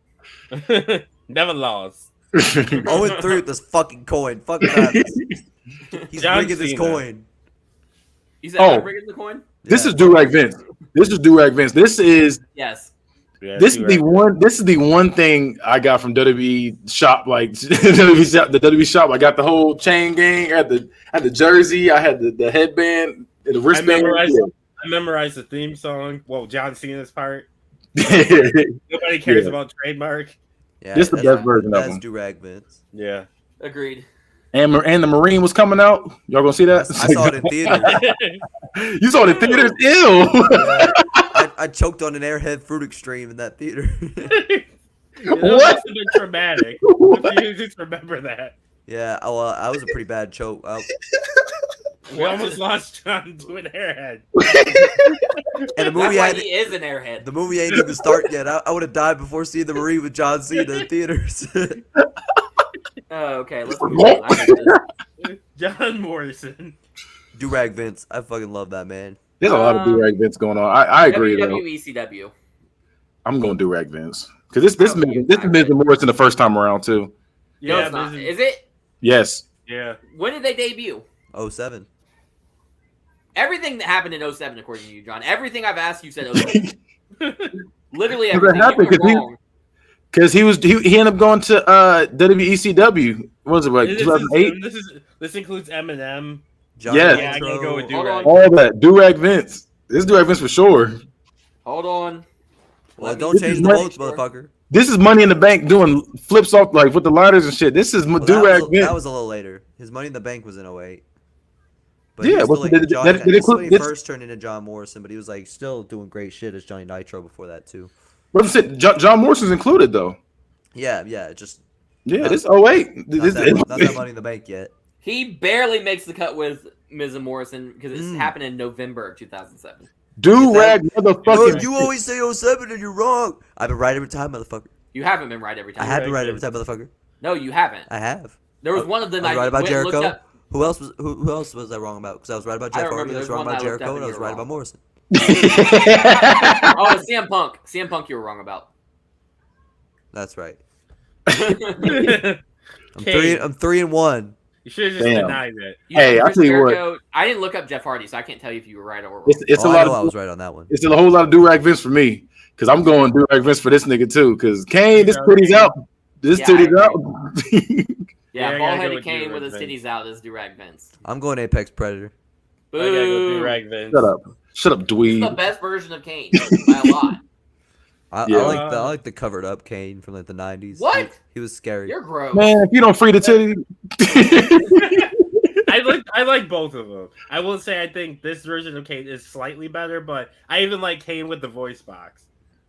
Never lost. 0-3 with this fucking coin. Fuck Travis. He's John rigging this Cena. coin. You said Oh. I'm bringing the coin? This Yeah. is Durag Vince. This is Durag Vince. This is Yes. Yeah, this is the one. This is the one thing I got from WWE shop. Like the WWE shop. I got the whole chain gang. I had the jersey. I had the headband and the wristband. I memorized the theme song. Well, John Cena's part. Yeah. Nobody cares Yeah. about trademark. Yeah, This is the best version of that's him. Durag Vince. Yeah. Agreed. And the Marine was coming out. Y'all gonna see that? I saw it in theaters. You saw it in theaters? Ew. Yeah. I choked on an Airhead Fruit Extreme in that theater. What? What? Must have been traumatic. You just remember that. Yeah, well, I was a pretty bad choke. We almost lost John to an airhead. And the That's movie why had he is an airhead. the movie ain't even start yet. I would have died before seeing the Marine with John Cena in theaters. Okay, let's move on. I get this. John Morrison. Durag Vince, I fucking love that man. There's a lot of Durag Vince going on. I agree though. WWECW. I'm going Durag Vince because this is Miz and Morrison the first time around too. No, Yeah, it's not. Miz- Is it? Yes. Yeah. When did they debut? 07. Everything that happened in 07, according to you, John. Everything I've asked you said 07. Literally Because everything. it happened You were wrong. Because he ended up going to WECW. What was it like 2008? This includes Eminem. John Yes. Yeah, I gotta go with Hold Durag. on. All that Durag Vince. This is Durag Vince for sure. Hold on. Well, Let me- don't This change is the my- votes, motherfucker. This is Money in the Bank doing flips off like with the lighters and shit. This is Well, Durag Vince. that was a little later. His Money in the Bank was in 08. But Yeah, he was what's still the- like John, that- this is when he this- first turned into John Morrison, but he was like still doing great shit as Johnny Nitro before that too. What's it? John Morrison's included though. Yeah, just Yeah, Not- this 08. not This, that, not that Money in the Bank yet. He barely makes the cut with Miz and Morrison because it's Mm. happened in November of 2007. Durag Oh, motherfucking. you always say 07 and you're wrong. I've been right every time, motherfucker. You haven't been right every I time. have been right every time, motherfucker. No, you haven't. I have. There was one of the I was nights right about you went and looked Jericho. up- Who else was I wrong about? Because I was right about I Jeff don't Hardy, I remember. was There's wrong one about I looked up Jericho, and and I you was were right wrong. about Morrison. Oh, it's CM Punk. CM Punk, you were wrong about. That's right. You I'm 3-1. should have just Damn. denied it. Hey, I'll Chris tell you what. Jericho- I didn't look up Jeff Hardy, so I can't tell you if you were right or wrong. It's Oh, a I lot know I of was right on that one. it's a whole lot of Durag Vince for me because I'm going Durag Vince for this nigga too. Because Kane, this titty's out. This Yeah, titty's I out. Yeah, Yeah, I gotta go bald-headed with Kane Durag with his Vince. titties out is Durag Vince. I'm going Apex Predator. I gotta go Boo. Durag Vince. Shut up, This is the dweeb. best version of Kane by a lot. Yeah. I like the covered up Kane from like the 90s. What? He was scary. You're gross. Man, if you don't free the titty, I like both of them. I will say I think this version of Kane is slightly better, but I even like Kane with the voice box.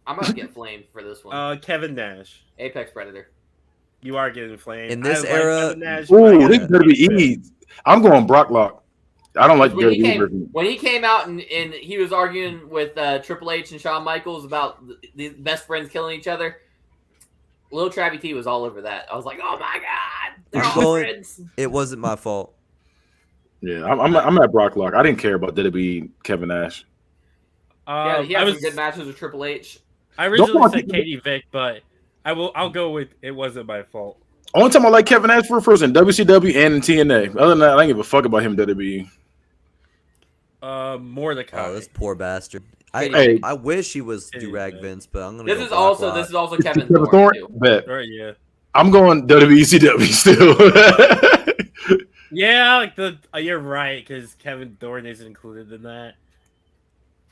I'm gonna get flamed for this one. Kevin Nash. Apex Predator. You are getting flamed. In this I era- Kevin Nash, but I ooh, gotta this go better be Vince. easy. I'm going Brocklock. I don't like When he, WWE version. came out and he was arguing with Triple H and Shawn Michaels about the best friends killing each other, Lil Travie T was all over that. I was like, oh my god, they're I'm all going- friends. It wasn't my fault. Yeah, I'm at Brocklock. I didn't care about WWE Kevin Nash. Yeah, he I had was some good matches with Triple H. I originally Don't- said Katie Vick, but I'll go with it wasn't my fault. Only time I like Kevin Nash for was in WCW and in TNA. Other than that, I don't give a fuck about him in WWE. Mordecai. Oh, this poor bastard. Hey. I wish he was Hey, Durag man. Vince, but I'm gonna. This go is also Brocklock. Kevin Kevin Thorne too. Bet. Right, yeah. I'm going WCW still. Yeah, like you're right because Kevin Thorne is included in that.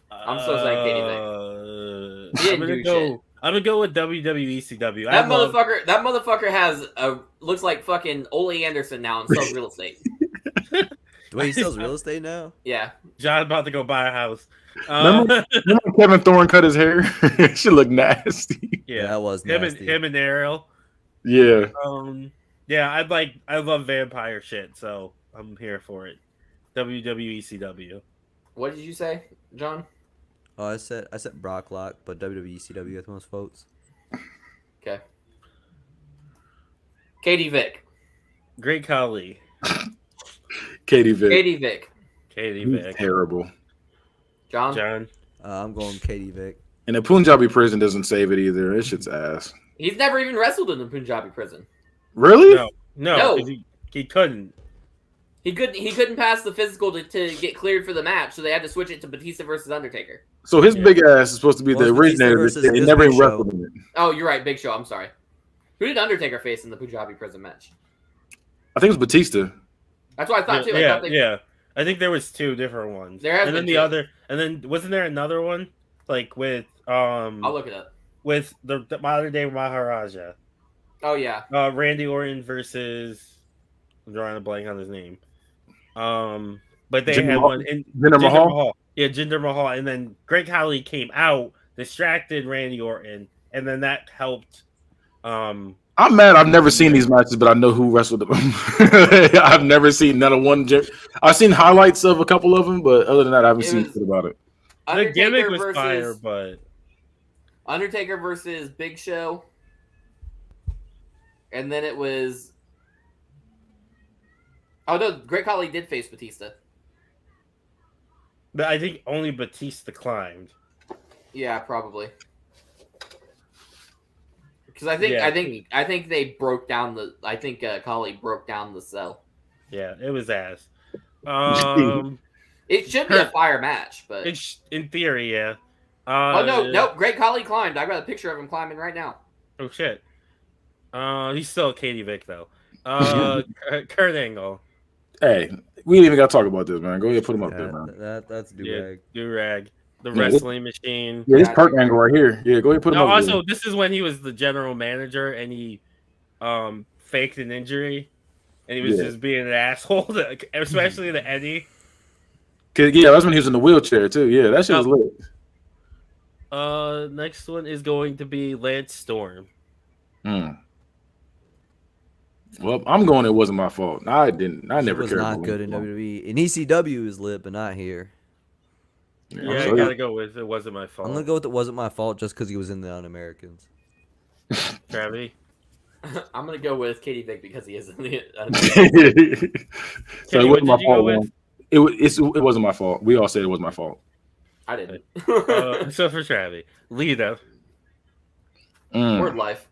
I'm so sad Katie Vick. He I'm didn't gonna do go. shit. I'm gonna go with WWECW. That motherfucker has looks like fucking Ole Anderson now and sells real estate. Wait, he sells real estate now? Yeah. John about to go buy a house. Remember when Kevin Thorne cut his hair? It should look nasty. Yeah, that was him nasty. and Ariel. Yeah. Yeah, I love vampire shit, so I'm here for it. WWECW. What did you say, John? Oh, I said Brocklock, but WWECW got the most votes. Okay. Katie Vick. Great Khali. Katie Vick. Katie Vick. Katie He's Vick. terrible. John. John. I'm going Katie Vick. And the Punjabi prison doesn't save it either. This shit's ass. He's never even wrestled in the Punjabi prison. Really? No, 'cause he couldn't. He couldn't pass the physical to get cleared for the match, so they had to switch it to Batista versus Undertaker. So his big ass is supposed to be Well, the it's Batista originator. versus He this never Big even Show. wrestled in it. Oh, you're right, Big Show. I'm sorry. Who did Undertaker face in the Punjabi prison match? I think it was Batista. That's what I thought too. Yeah. I think there was 2 different ones. There has and then been the 2. other, and then wasn't there another one like with I'll look it up. with the modern day Maharaja, Oh yeah. Randy Orton versus, I'm drawing a blank on his name. But they Jinder had Mahal? one in Jinder Mahal? Yeah, Jinder Mahal, and then Great Khali came out, distracted Randy Orton, and then that helped. I'm mad. I've never seen these matches, but I know who wrestled them. I've never seen none of one. I've seen highlights of a couple of them, but other than that, I haven't seen shit about it. The gimmick was fire, but Undertaker versus Big Show, and then it was. Oh no, Great Khali did face Batista. but I think only Batista climbed. Yeah, probably. Because I think Yeah. I think they broke down the. I think Khali broke down the cell. Yeah, it was ass. It should be a fire match, but In theory, yeah. oh no, Great Khali climbed. I got a picture of him climbing right now. Oh shit. He's still Katie Vick though. Kurt Angle. Hey, we ain't even got to talk about this, man. Go ahead, put him up there, man. That's Yeah, Durag. Durag. The Yeah, wrestling machine. Yeah, this Kurt Angle right here. Yeah, go ahead, put him No, up also there. this is when he was the general manager and he faked an injury and he was Yeah. just being an asshole, especially to Eddie. Cause yeah, that's when he was in the wheelchair too. Yeah, that shit was lit. Next one is going to be Lance Storm. Well, I'm going. It wasn't my fault. I didn't. I It never was cared. not about good in him. WWE. In ECW is lit, but not here. Yeah, I'm I sorry. gotta go with it wasn't my fault. I'm gonna go with it wasn't my fault just because he was in the Un-Americans. Travi. I'm gonna go with Katie Vick because he is in the. So Kenny, it what wasn't my did you go fault. with? man. It wasn't my fault. We all said it was my fault. I didn't. So for Travi, Lita. Word life.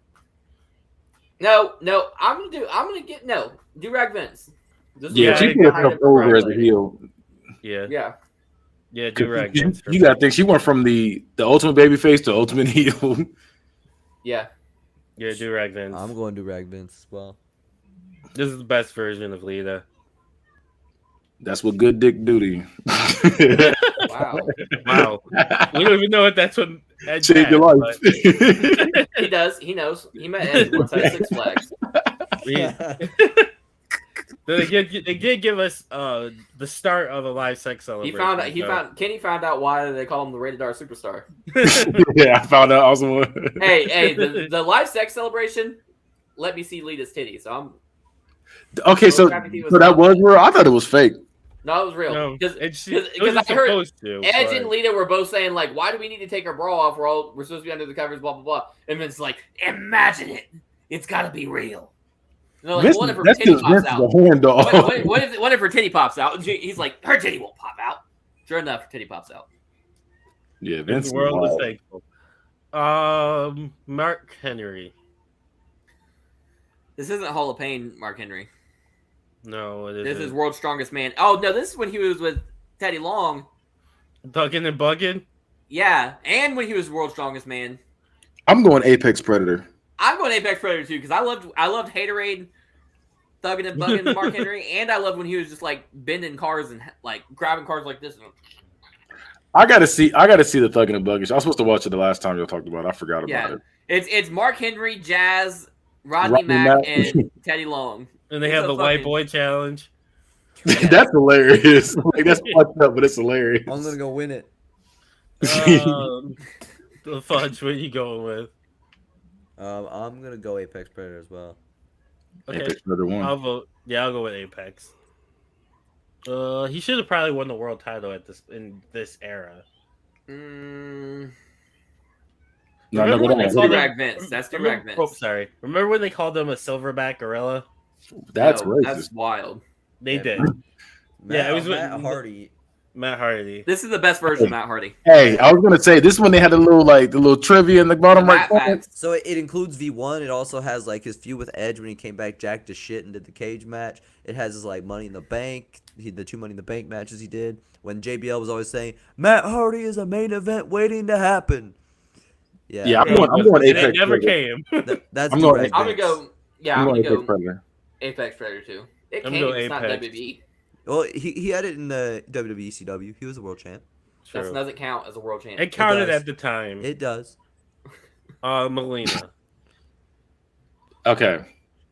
No, I'm gonna get Durag Vince. This is Yeah, Yeah, she I put herself over as a heel. Yeah, Yeah. Durag. You gotta think she went from the ultimate babyface to ultimate heel. Yeah. Yeah, Durag Vince. I'm going Durag Vince as well. This is the best version of Lita. That's what good dick do to you. Wow. Wow. We don't even know if that's what Ed Saved had, your life. but He does. He knows. He met Ed once at Six Flags. they did give us the start of a live sex celebration. Kenny found out why they call him the rated R superstar. Yeah, I found out. I was the one. Hey, the live sex celebration. Let me see Lita's titties. So I'm. Okay, so that was real. I thought it was fake. No, it was real. No, Because it was I heard supposed to. Edge but- and Lita were both saying like, "Why do we need to take our bra off? We're supposed to be under the covers." Blah blah blah. And Vince's like, "Imagine it. It's got to be real." And they're like, Vince, "What if her that's titty just pops Vince out? the horn dog. What if her titty pops out?" And he's like, "Her titty won't pop out." Sure enough, her titty pops out. Yeah, Vince. The world wild. is thankful. Mark Henry. This isn't Hall of Pain, Mark Henry. No, it This isn't. is World's Strongest Man. Oh no, this is when he was with Teddy Long. Thuggin' and Buggin'. Yeah, and when he was World's Strongest Man. I'm going Apex Predator. I'm going Apex Predator too because I loved Haterade, Thuggin' and Buggin' Mark Henry, and I loved when he was just like bending cars and like grabbing cars like this. I gotta see the Thuggin' and Buggish. I was supposed to watch it the last time y'all talked about it. I forgot about it. It's Mark Henry, Jazz, Rodney Mack, and Teddy Long. And they It's have a the white fucking- boy challenge. That's hilarious. Like that's fucked up, but it's hilarious. I'm gonna go win it. The Fudge, what are you going with? I'm gonna go Apex Predator as well. Okay, Apex Predator one. I'll vote. Yeah, I'll go with Apex. He should have probably won the world title in this era. No, Remember when they That's called him- Durag Vince. That's Durag Vince. Oh, sorry. Remember when they called him a silverback gorilla? That's No, racist. That's wild. They Yeah, did. Matt, Yeah, it was Matt with- Hardy. Matt Hardy. This is the best version of Matt Hardy. Hey, I was gonna say this one. They had the little trivia in the bottom right corner. So it includes V1. It also has like his feud with Edge when he came back jacked to shit and did the cage match. It has his like Money in the Bank, the 2 Money in the Bank matches he did. When JBL was always saying Matt Hardy is a main event waiting to happen. Yeah, I'm going Apex. It never Predator. came. That's I'm going. I'm gonna go. Yeah, I'm gonna Apex go Predator. Apex Predator too. It I'm came. going It's not Apex. WWE. Well, he had it in the WWE ECW. He was a world champ. That True. doesn't count as a world champ. It counted does. at the time. It does. Melina. Okay.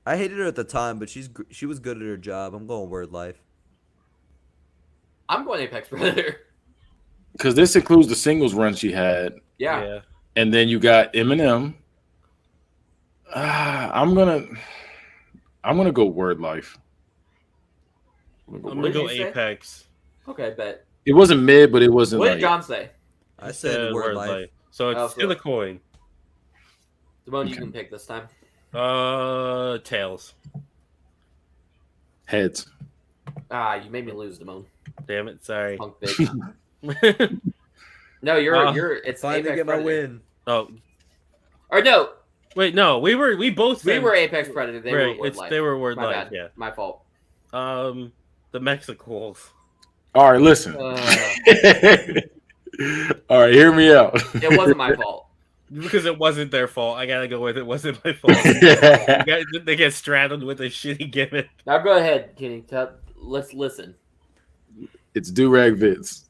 I hated her at the time, but she was good at her job. I'm going Word Life. I'm going Apex Predator. Because this includes the singles run she had, Yeah. and then you got Eminem. I'm gonna go Word Life. I'm Word gonna Life. go did you say? Apex. Okay, bet. It wasn't mid, but it wasn't What like. did John say? I said Word Life. So it's Oh, still so- a coin. Simone, you Okay. can pick this time. Tails. Heads. Ah, you made me lose, Damone. Damn it, sorry. Punk bitch. No, you're. It's Finally Apex get my Predator. win. Oh, Or no, wait, no, we both we said, were Apex Predator. They right, were Word Life. they were Word My Life, bad. yeah. My fault. The Mexicals. All right, listen. All right, hear me out. It wasn't my fault. Because it wasn't their fault. I gotta go with it wasn't my fault. They get straddled with a shitty gimmick. Now go ahead, Kenny. Let's listen. It's Durag Vince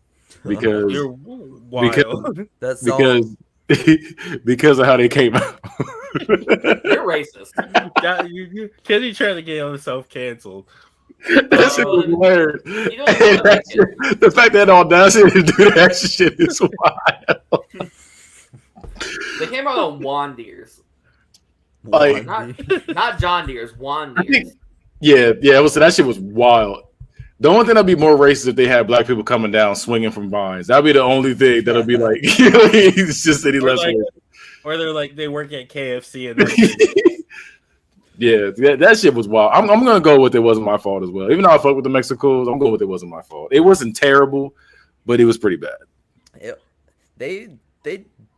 because You're wild. That song. because of how they came out. You're racist. Kenny trying to get himself canceled. That shit was weird. You don't even wanna make it. The fact that audacity to do that shit is wild. They came out on Juan Deere's. Like- Not John Deere's, Juan I Deere's. think, yeah, that shit was wild. The only thing that'd be more racist if they had black people coming down swinging from vines. That'd be the only thing that'll be like, it's just any less. Or they're like they work at KFC and they're Yeah, that shit was wild. I'm gonna go with it wasn't my fault as well. Even though I fuck with the Mexicals, I'm going with it wasn't my fault. It wasn't terrible, but it was pretty bad. They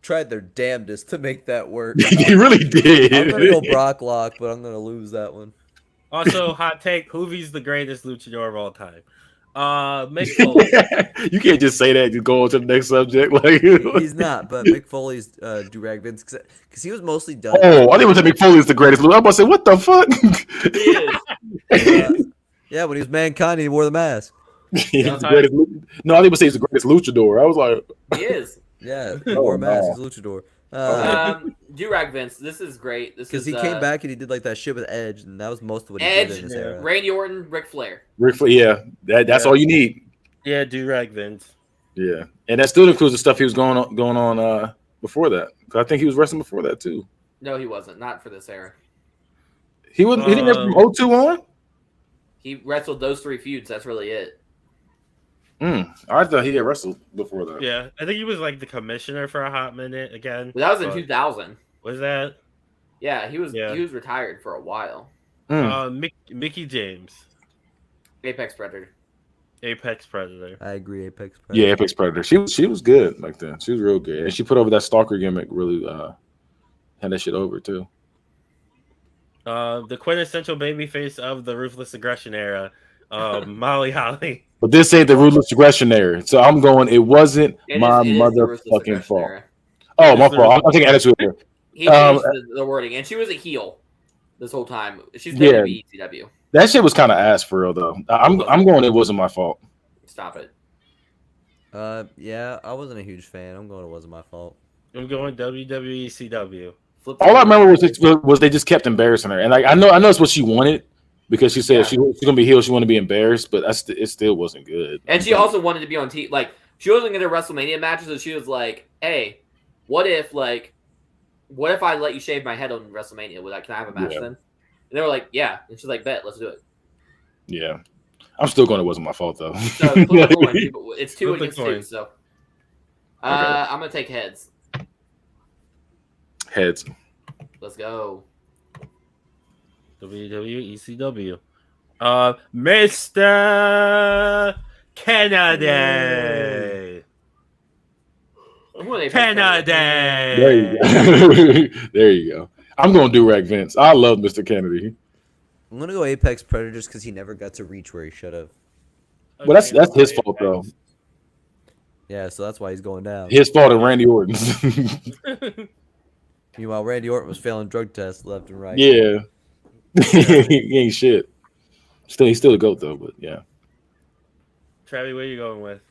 tried their damnedest to make that work. They really did. I'm gonna go Brock Lock, but I'm gonna lose that one. Also, hot take: Hoovie's the greatest luchador of all time. Mick Foley. You can't just say that. Just go on to the next subject. Like He's not, but Mick Foley's Durag Vince because he was mostly done. Oh, I didn't even think Mick Foley is the greatest. I'm about to say, what the fuck? He is. Yeah, when he was Mankind, he wore the mask. He's the greatest. No, I didn't even say he's the greatest luchador. I was like, He is. Yeah, he wore a mask. He's a luchador. Durag Vince, this is great. This Because is he came back and he did like that shit with Edge, and that was most of what he Edge, did in his era. Randy Orton, Ric Flair. Rick Flair, yeah, that's all you need. Yeah, Durag Vince. Yeah, and that still includes the stuff he was going on before that. 'Cause I think he was wrestling before that too. No, he wasn't. Not for this era. He wasn't. He didn't have from 02 on. He wrestled those 3 feuds. That's really it. I thought he had wrestled before that. Yeah, I think he was like the commissioner for a hot minute again. But that was in But 2000. Was that Yeah, he was. Yeah. He was retired for a while. Mickey James, Apex Predator. Apex Predator? I agree, Apex Predator. Yeah, Apex Predator. She was good back then. She was real good, and she put over that stalker gimmick. Really had that shit over too. The quintessential babyface of the Ruthless Aggression Era, Molly Holly. But this ain't the Ruthless Aggression Era, so I'm going. It wasn't my It is the Ruthless motherfucking Aggression fault. Era. Oh, my fault. I'm taking attitude here. He changed the wording, and she was a heel this whole time. She's WWE ECW. That shit was kind of ass for real though. I'm going. It wasn't my fault. Stop it. Yeah, I wasn't a huge fan. I'm going. It wasn't my fault. I'm going WWE CW. Flip All I the- remember was they just kept embarrassing her, and like I know it's what she wanted because she said she's gonna be healed. She wanted to be embarrassed, but it still wasn't good. And she also wanted to be on TV. Like, she wasn't going to WrestleMania matches, so she was like, hey, what if I let you shave my head on WrestleMania? Can I have a match then? And they were like, yeah. And she's like, bet, let's do it. Yeah, I'm still going. It wasn't my fault though. So, flip the coin, people. It's 2 Flip the against coin. 2, so. I'm going to take heads. Heads. Let's go. WWE ECW. Mr. Kennedy. Who are the Apex Predators? There you Kennedy. go. There you go. I'm going to do Rag Vince. I love Mr. Kennedy. I'm gonna go Apex Predator just because he never got to reach where he should have. But that's his fault though. Yeah, so that's why he's going down. His fault and Randy Orton's. Meanwhile, Randy Orton was failing drug tests left and right. Yeah. He ain't shit. He's still a GOAT though, but yeah. Travis, where you going with?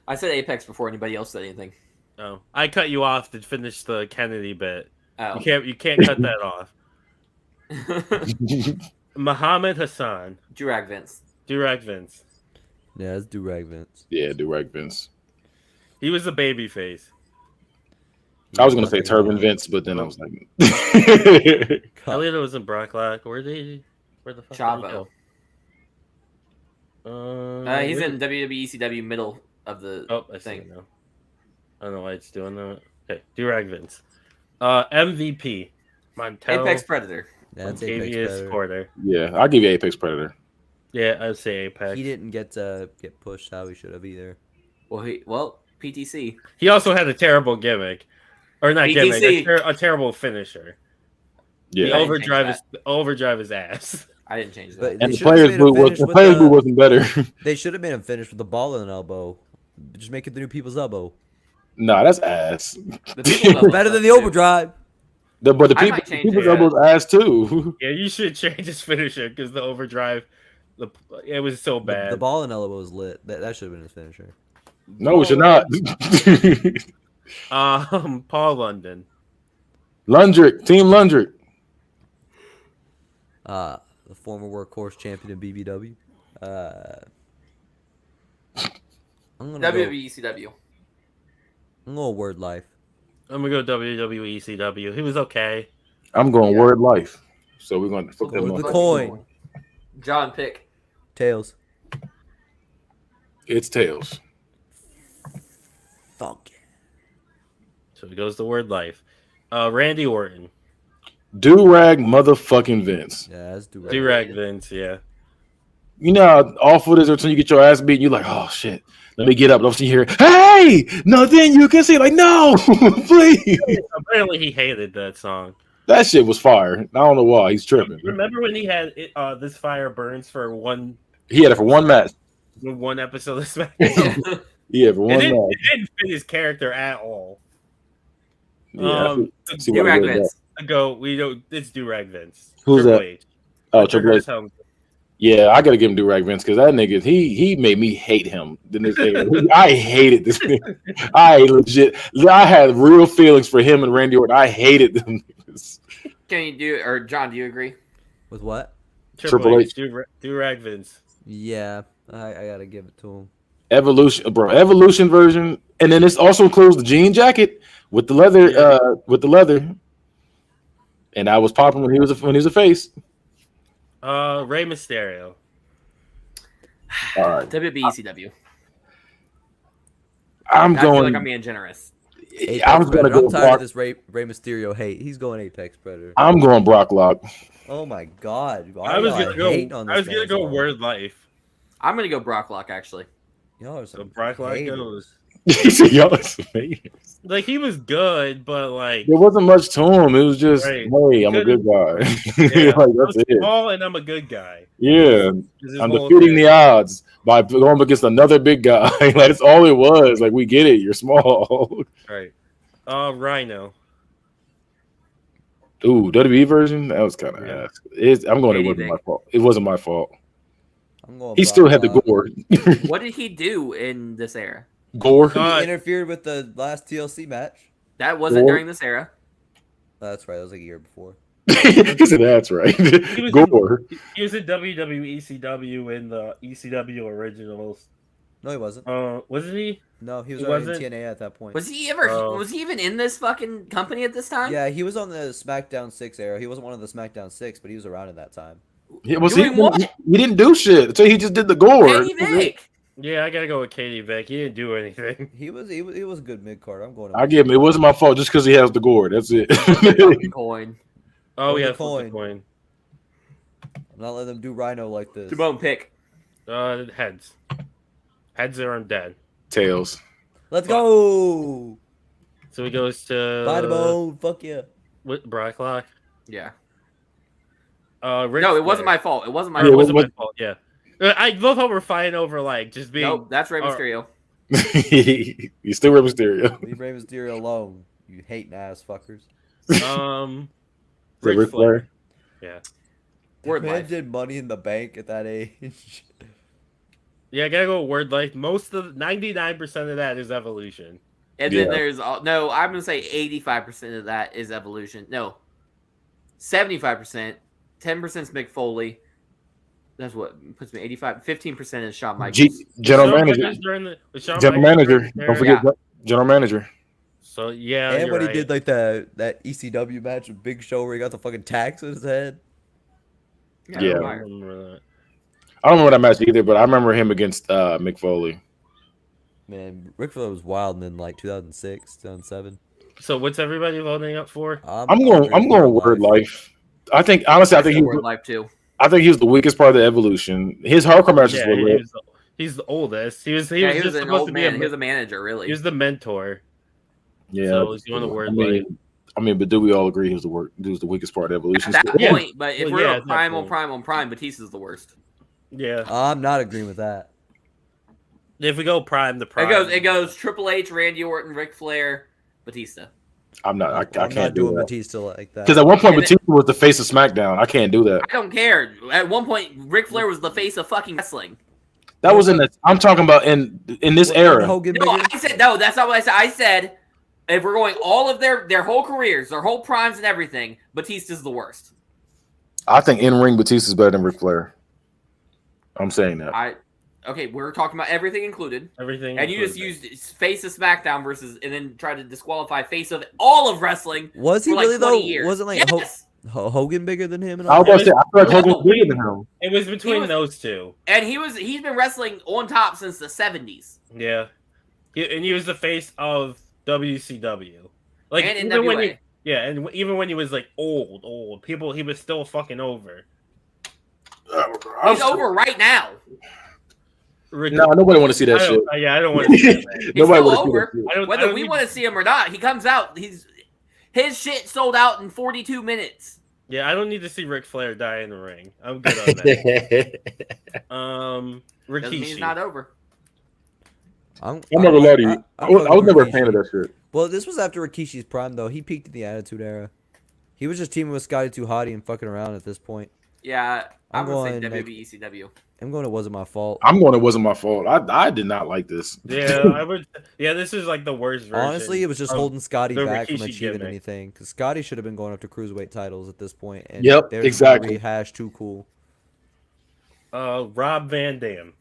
I said Apex before anybody else said anything. Oh, I cut you off to finish the Kennedy bit. Oh. You can't cut that off. Muhammad Hassan. Durag Vince. Durag Vince. Yeah, let's do Rag Vince. Yeah, do Rag Vince. He was the baby face. I was gonna say Turban Vince, but then I was like, Elliot wasn't Brock Lock. Where the fuck Chavo. did he go? He's in WWE ECW middle of the I see thing. it now. I don't know why it's doing that. Okay, Durag Vince. MVP. Montel. Apex Predator. That's Apex Octavius Predator. Porter. yeah, I'll give you Apex Predator. Yeah, I'd say Apex. He didn't get pushed how he should have either. Well, PTC. He also had a terrible gimmick, or not PTC. gimmick, a terrible finisher. Yeah, The I didn't change overdrive his ass. I didn't change that. But and they the should have players made boo him finish with the- wasn't better. They should have made him finish with the ball in an elbow. Just make it the new people's elbow. Nah, that's ass. The people know Better than that the too. overdrive. But the I might change people's it. elbows ass too. Yeah, you should change his finisher because the overdrive, it was so bad. The ball in elbow was lit. That should have been his finisher. No, it should not. Paul London. Lundrick, Team Lundrick. The former workhorse champion in BBW. I'm gonna WWE ECW. I'm going Word Life. I'm gonna go WWE ECW. He was okay. I'm going Word Life. So we're going to flip Go them with the up. coin. John Pick. Tails. It's Tails. Fuck. So he goes to Word Life. Randy Orton. Do-rag motherfucking Vince. Yeah, let's do Durag Vince, yeah. You know how awful it is until you get your ass beat. You're like, oh shit. Let me get up. Don't see you here. Hey, nothing you can see. Like, no, please. Apparently he hated that song. That shit was fire. I don't know why. He's tripping. Remember when he had This Fire Burns for one He had it for one match. episode of SmackDown? Yeah, for one It match. didn't fit his character at all. Yeah, I see why Durag he did that. Vince. It's Durag Vince. Who's Triple that? H. Oh, Hunter Triple H. Hearst Helmsley. Yeah, I gotta give him Durag Vince because that nigga, he made me hate him. I hated this nigga. I had real feelings for him and Randy Orton. I hated them niggas. Can you do or John? Do you agree? With what? Triple H. Durag Vince. Yeah, I gotta give it to him. Evolution version, and then this also includes the jean jacket with the leather, and I was popping when he was a face. Rey Mysterio. All right, WWE ECW. I'm I feel going. like I'm being generous. Apex I was gonna Predator. go I'm tired of Brock. this Rey Mysterio hate. He's going Apex Predator. I'm going Brock Lock. Oh my god. Why I was y'all gonna hating on go. this I was gonna man's go arm? Word Life. I'm gonna go Brock Lock actually. Y'all are So some Brock Lock haters. goes. Y'all is amazing. Like he was good, but like There wasn't much to him. It was just, Right. hey, I'm a good guy. yeah, Like, I'm that's it. small and I'm a good guy. Yeah, Is his I'm whole defeating thing. the odds by going up against another big guy. Like that's all it was. Like we get it. You're small. Right. Rhino. Ooh, WWE version. That was kind of Yeah. ass. I'm going. It Katie wasn't Vick. my fault. It wasn't my fault. I'm going He Brock still had the Lock. gore. What did he do in this era? Gore. He interfered with the last TLC match. That wasn't Gore. during this era. That's right. That was like a year before. He said that's right. was- Gore. He was in WWE ECW in the ECW originals. No, he wasn't. Wasn't he? No, he was He already in wasn't? TNA at that point. Was he ever? Oh. Was he even in this fucking company at this time? Yeah, he was on the SmackDown 6 era. He wasn't one of the SmackDown 6, but he was around at that time. Yeah, was he? Doing what? He didn't do shit. So he just did the gore. Katie Vick. Yeah, I gotta go with Katie Vick. He didn't do anything. He was a good mid card. I'm going. I give him. It wasn't my fault just because he has the gore. That's it. Coin. Oh Flip yeah, the flip the coin. coin. I'm not letting them do Rhino like this. Jabone Pick. Heads. Heads or I'm dead. Tails. Let's go. So he goes to Bite bone. Fuck yeah. Brock Lock. Yeah. Ric No, it wasn't Flair. my fault. It wasn't my Or Yeah, it fault. wasn't what- my fault. Yeah. I love how we're fighting over like just being. Nope, that's Rey Mysterio. You still Rey Mysterio. Leave Rey Mysterio alone. You hating ass fuckers. Ric Ric Flair. Yeah. Word Man life. did Money in the Bank at that age. Yeah, I gotta go with Word Life. 99% of that is Evolution. And then Yeah. there's no, I'm gonna say 85% of that is Evolution. No, 75%. 10% is Mick Foley. That's what puts me 85. 15% is Shawn Michaels. General Shawn manager. Michaels during the- was Shawn General Michaels manager. during there? Don't forget general manager. So yeah, And you're when he right. did like that ECW match with Big Show where he got the fucking tax in his head. Yeah. I don't remember that. I don't remember that match either, but I remember him against Mick Foley. Man, Ric Flair was wild in like 2006, 2007. So what's everybody voting up for? I'm going Word Life. I think honestly, I think he Word was, Life too. I think he was the weakest part of the Evolution. His hardcore matches Yeah, were lit. he's the oldest. He was He just was an supposed old to be man. He was a manager, really. he was the mentor. Yeah, So he's doing the Word Life. I mean, but do we all agree he was the weakest part of the Evolution? At that Yeah. point, but if Well, we're yeah, on at that prime on point. prime on prime, Batista's the worst. Yeah. I'm not agreeing with that. If we go prime, the prime. It goes Triple H, Randy Orton, Ric Flair, Batista. I'm not. I I'm can't not do doing that. Batista like that. Because at one point, And it- Batista was the face of SmackDown. I can't do that. I don't care. At one point, Ric Flair was the face of fucking wrestling. That was in the. I'm talking about in this era. Hogan No, bigger? I said no. That's not what I said. I said if we're going all of their whole careers, their whole primes and everything, Batista's the worst. I think in ring Batista's better than Ric Flair. I'm saying that. Okay, we're talking about everything included, Everything. and you just included. used face of SmackDown versus, and then try to disqualify face of all of wrestling. Was he for like really 20 though? years. Wasn't like Yes! Hogan bigger than him? And I all was about to say, I feel like No, Hogan's bigger than him. It was between He was- those two. And he's been wrestling on top since the 70s. Yeah. And he was the face of WCW. Like And even when NWA. even when he was like old people, he was still fucking over. He's over right now. No, nobody want to see that shit. I don't want to see that. He's Nobody still want to see over. that shit. I don't, I Whether don't we need- want to see him or not, he comes out. His shit sold out in 42 minutes. Yeah, I don't need to see Ric Flair die in the ring. I'm good on that. Doesn't mean he's Rikishi. not over. I'm not gonna lie to you. I was never a Rikishi. fan of that shit. Well, this was after Rikishi's prime though. He peaked in the Attitude Era. He was just teaming with Scotty Too Hottie and fucking around at this point. Yeah, I'm going to say going, WWE ECW. I'm going. It wasn't my fault. I'm going. It wasn't my fault. I did not like this. Yeah, I would. Yeah, this is like the worst version. Honestly, it was just of holding Scotty the back from Rikishi achieving gimmick. anything. Because Scotty should have been going up to cruiserweight titles at this point. And Yep, they're just exactly. gonna rehash Too Cool. Rob Van Dam.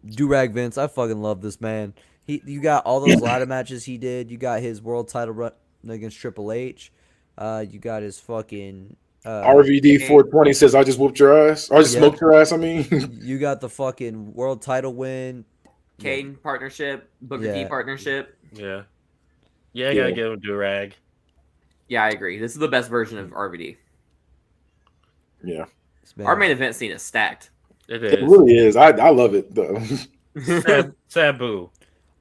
Durag Vince, I fucking love this man. You got all those ladder matches he did. You got his world title run against Triple H. You got his fucking RVD 420 says, "I just whooped your ass. I just Yeah. smoked your ass." I mean, You got the fucking world title win. Kane partnership, Booker T Yeah. partnership. Yeah. Yeah, I gotta give him Durag. Yeah, I agree. This is the best version of RVD. yeah, This man- Our main event scene is stacked. It it is. really is. I love it though. Sabu.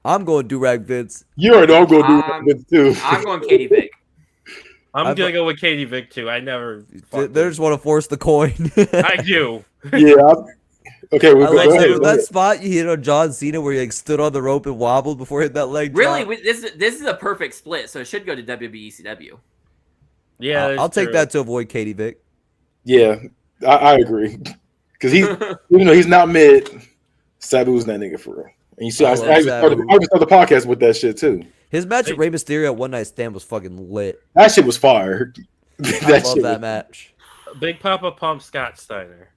I'm going Durag Vince. You already know I'm going to do this too. I'm going Katie Vick. I'm I've- gonna go with Katie Vick too. I never. They just want to force the coin. I do. Yeah. Okay, we I go like ahead. that, that spot you hit on John Cena where he like stood on the rope and wobbled before he hit that leg. Really, drop. this is a perfect split, so it should go to WWE ECW. Yeah, I'll that's take true. that to avoid Katie Vick. Yeah, I agree. Because he's, even though he's not mid, Sabu's that nigga for real. And you see, I I love even Sabu. started the podcast with that shit too. His match with Rey Mysterio at One Night Stand was fucking lit. That shit was fire. I That love shit that was- match. Big Papa Pump Scott Steiner.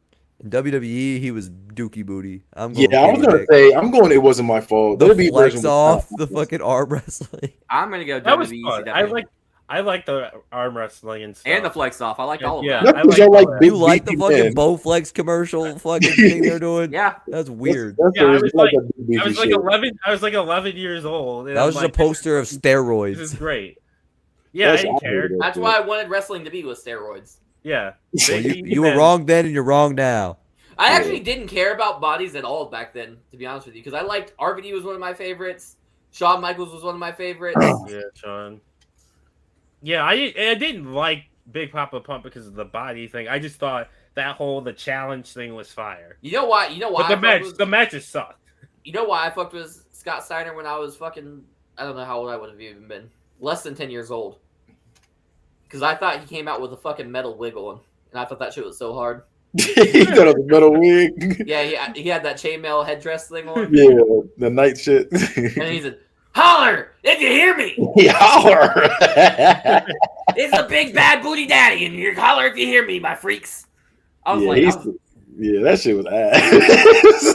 In WWE, he was Dookie Booty. I'm Yeah, going I was Katie gonna Vick. say I'm going. It wasn't my fault. The WWE flex version was off, top. the fucking arm wrestling. I'm gonna go That was WWE fun. ECW. I like the arm wrestling and stuff. and the flex off. I liked all of Yeah. that. That's because y'all like like that. big You like the beefy fucking men. Bowflex commercial fucking thing they're doing? Yeah, That's weird. That's Yeah, I the was reason you like- that big beefy I was like shit. 11. I was like 11 years old. and That I'm was just like, a poster of This is steroids. great. Yeah, I That's didn't care. awesome. that's why I wanted wrestling to be with steroids. Yeah. Well, Big you were men. wrong then and you're wrong now. I actually didn't care about bodies at all back then, to be honest with you, because I liked RVD was one of my favorites. Shawn Michaels was one of my favorites. Yeah, Sean. Yeah, I didn't like Big Papa Pump because of the body thing. I just thought that the challenge thing was fire. You know why? But the matches sucked. You know why I fucked with Scott Steiner when I was fucking, I don't know how old I would have even been. Less than 10 years old. Because I thought he came out with a fucking metal wiggle, and I thought that shit was so hard. He got a metal wig. Yeah, he had that chainmail headdress thing on. Yeah, the night shit. And he said, "Holler if you hear me." Holler. It's a big bad booty daddy in here. Holler if you hear me, my freaks. I was yeah, that shit was ass.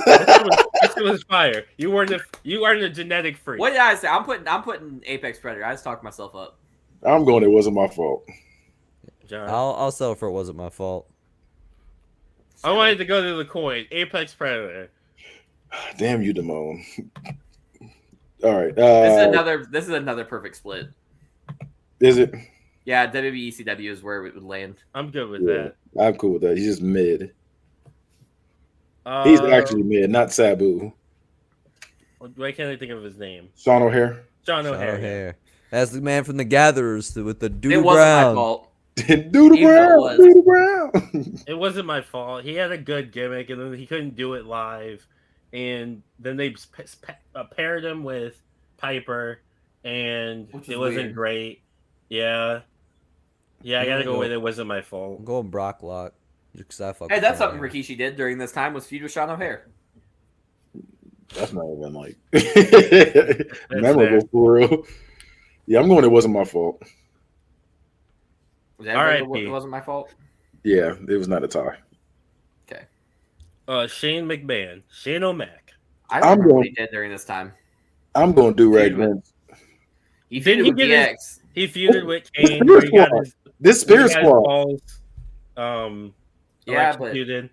That shit was fire. You weren't a genetic freak. What did I say? I'm putting Apex Predator. I just talked myself up. I'm going. It wasn't my fault. John. I'll settle for it wasn't my fault. I wanted to go to the coin. Apex Predator. Damn you, Damone. All right. This is another perfect split. Is it? Yeah, WWE ECW is where it would land. I'm good with that. I'm cool with that. He's just mid. He's actually mid, not Sabu. Why can't I think of his name? Sean O'Hare. Sean O'Hare. That's the man from the Gatherers with the Doodle It wasn't Brown. my fault. Doodle Brown. Doodle Brown. It wasn't my fault. He had a good gimmick, and then he couldn't do it live. And then they paired him with Piper, and it wasn't weird. great. Yeah. Yeah, I gotta go with it wasn't my fault. I'm going Brocklock. Because I fuck Hey, with that's Sean something O'Hare. Rikishi did during this time was feud with Sean O'Hare. That's not even like That's memorable fair. for real. Yeah, I'm going. It wasn't my fault. Was that R.I.P. it wasn't my fault? Yeah, it was not a tie. Okay. Shane McMahon. Shane O'Mac. I don't remember what he did during this time. I'm going to do Rag Vince. He Didn't feuded with he get DX. He feuded with Kane. Spirit He got Squad. his, This Spirit he got his Squad. balls, Yeah, but electrocuted.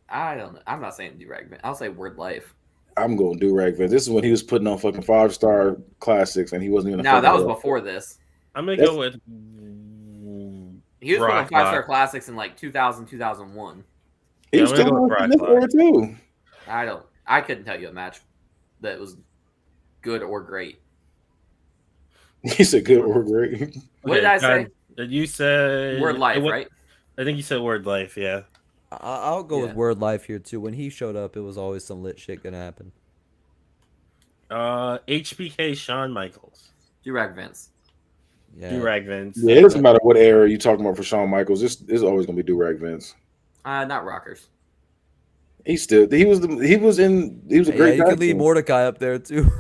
I don't know. I'm not saying do rag. I'll say word life. I'm going to do Rag Vince. This is when he was putting on fucking 5-star classics, and he wasn't even. No, that was before this. I'm gonna go with. He was putting on Brock 5-star Lock. classics in like 2000, 2001. He was I'm gonna still go with on this Brock era too. I couldn't tell you a match that was good or great. He said good or great. What did I say? Did you say Word life, right? I think you said word life. Yeah. I'll go with Yeah. Word Life here too. When he showed up, it was always some lit shit gonna happen. HBK Shawn Michaels. Do rag Vince. Yeah. Do-rag Vince. Yeah, it doesn't matter what era you're talking about for Shawn Michaels. This is always going to be do-rag Vince. Not Rockers. He was a Yeah, great you guy. could leave Mordecai up there too.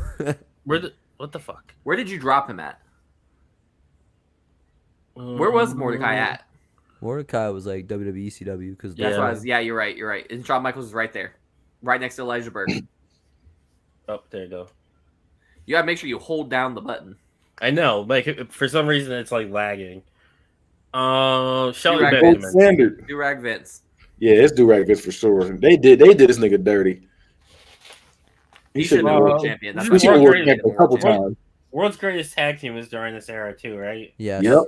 What the fuck? Where did you drop him at? Where was Mordecai at? Mordecai was like WWE CW because That's Yeah. why you're right. You're right. And Shawn Michaels is right there. Right next to Elijah Burke. Oh, there you go. You gotta make sure you hold down the button. I know, like for some reason it's like lagging. Shelly Do-rag Gold Benjamin. standard. Do rag Vince. Yeah, it's do-rag Vince for sure. They did this nigga dirty. He should should have have been been world champion. That's He He's should have world worked greatest. a couple times. World's greatest tag team was during this era too, right? yeah. Yep.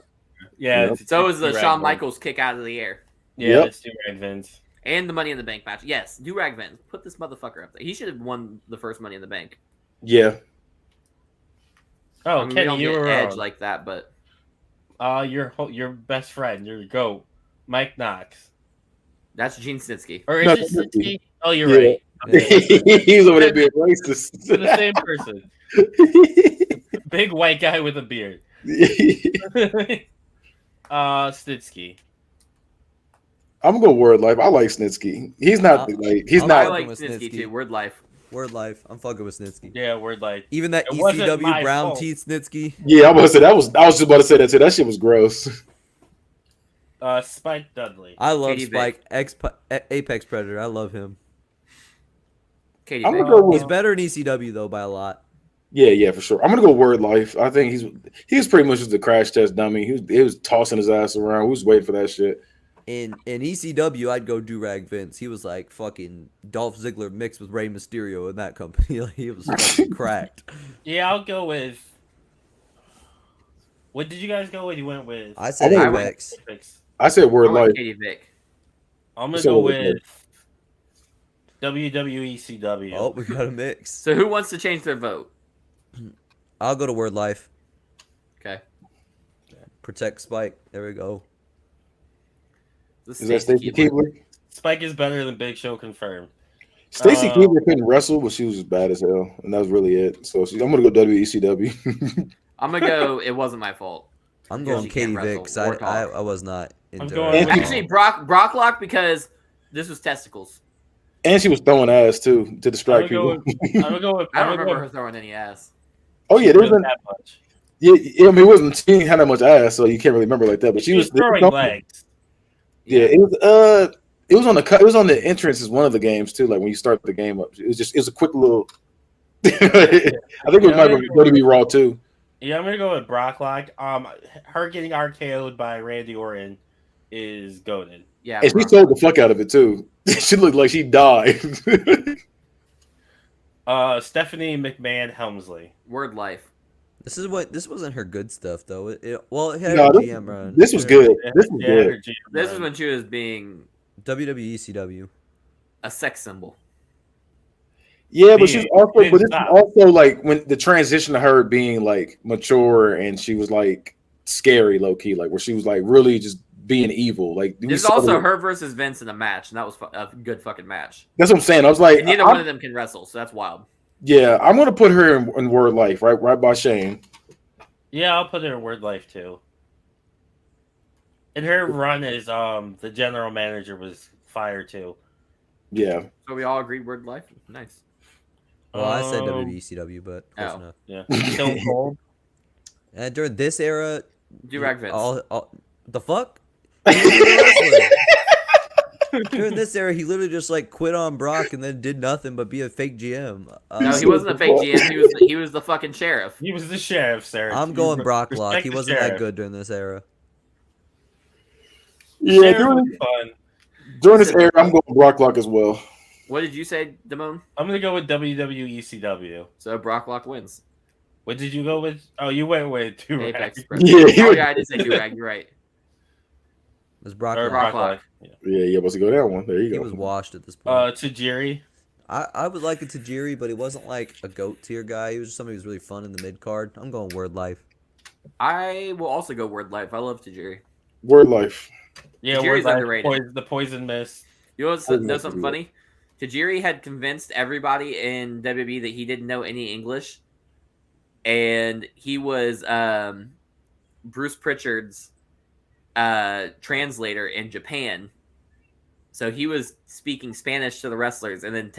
Yeah. Yep. So is the Do-rag Shawn Vince. Michaels kick out of the air. Yeah, Yep. it's do-rag Vince. And the Money in the Bank match. Yes, do rag Vince. Put this motherfucker up there. He should have won the first Money in the Bank. Yeah. Oh, I mean, we Kenny, don't you get were Edge wrong. like that, but Your best friend, your GOAT, Mike Knox. that's Gene Snitsky. Or No, is it that's Snitsky? Oh, you're Yeah. right. He's over there being racist. They're the same person. Big white guy with a beard. Snitsky. I'm gonna word life. I like Snitsky. He's not like he's I not. I like with Snitsky Snitsky. too. Word life. Word Life. I'm fucking with Snitsky. Yeah, word like. Even that It wasn't ECW my brown fault. teeth Snitsky. Yeah, I was just about to say that too. That shit was gross. Spike Dudley. I love Katie Spike. Apex Predator. I love him. Katie I'm Vick. gonna go with He's better in ECW though by a lot. yeah, for sure. I'm gonna go word life. I think he was pretty much just a crash test dummy. He was tossing his ass around. We was waiting for that shit. In ECW, I'd go do-rag Vince. He was like fucking Dolph Ziggler mixed with Rey Mysterio in that company. Like, he was fucking cracked. Yeah, I'll go with. What did you guys go with? You went with. I said I Apex. I said I word like life. Katie Vick. I'm gonna So go what was with. WWE CW. Oh, we got a mix. So who wants to change their vote? I'll go to Word Life. Okay. Protect Spike. There we go. This Is that Stacey Stacey Keibler. Keibler? Spike is better than Big Show confirmed. Stacey Keibler couldn't wrestle, but she was just bad as hell, and that was really it. So I'm gonna go WECW. I'm gonna go. It wasn't my fault. I'm Because going you can't Katie wrestle Vick. or talk. I was not into going her. with- Actually, Brocklock because this was testicles. And she was throwing ass too to distract I'm gonna people. I'm gonna go with. I don't I'm gonna remember go her with- throwing any ass. Oh yeah, there was that much. yeah. I mean, it wasn't. She didn't have that much ass, so you can't really remember like that. But She was throwing legs. Yeah, it was on the cut. It was on the entrance as one of the games too. Like when you start the game up, it was a quick little. I think it was might be WWE Raw too. Yeah, I'm gonna go with Brocklock. Her getting RKO'd by Randy Orton is goated. Yeah. And she Brock. sold the fuck out of it too. She looked like she died. Stephanie McMahon Helmsley. Word Life. This wasn't her good stuff though. It had No, a this- GM run. this was good. This was Yeah, good. her GM This is run. when she was being WWE CW. a sex symbol. Yeah, but she's Being- also, being but it's stopped. also like when the transition to her being like mature and she was like scary, low key, like where she was like really just being evil. Like we This is saw also the- her versus Vince in a match, and that was a good fucking match. That's what I'm saying. I was like, And neither one of them can wrestle, so that's wild. yeah, I'm gonna put her in Word Life, right by Shane. Yeah, I'll put her in Word Life too. And her run as the general manager was fire too. Yeah, So we all agreed Word Life? Nice. Well, I said Um, WCW, but close oh. enough. Yeah. Stone Cold. And during this era, Do-rag Vince. the fuck? He wasn't a wrestler. During this era, he literally just like quit on Brock and then did nothing but be a fake GM. No, he wasn't a fake GM. He was the fucking sheriff. He was the sheriff, sir. I'm going Brock Lock. Respect He the wasn't that sheriff. good during this era. yeah. Sheriff During, was fun. during this era, I'm going Brocklock as well. What did you say, Damone? I'm gonna go with WWE CW. So Brocklock wins. What did you go with? Oh, you went with two. Apex. Yeah, he Oh was- yeah, I did say do-rag. You're right. It was Brock Or Lock. Brock Lock. Yeah. Yeah, you're supposed to go that one. There you He go. was washed at this point. Tajiri. I would like it to Tajiri, but he wasn't like a GOAT tier guy. He was just somebody who was really fun in the mid card. I'm going Word Life. I will also go Word Life. I love Tajiri. Word Life. Yeah, Tajiri's Word Life, underrated. the Poison Mist. You know, I love know something Tajiri. funny? Tajiri had convinced everybody in WWE that he didn't know any English, and he was Bruce Pritchard's translator in Japan. So he was speaking Spanish to the wrestlers and then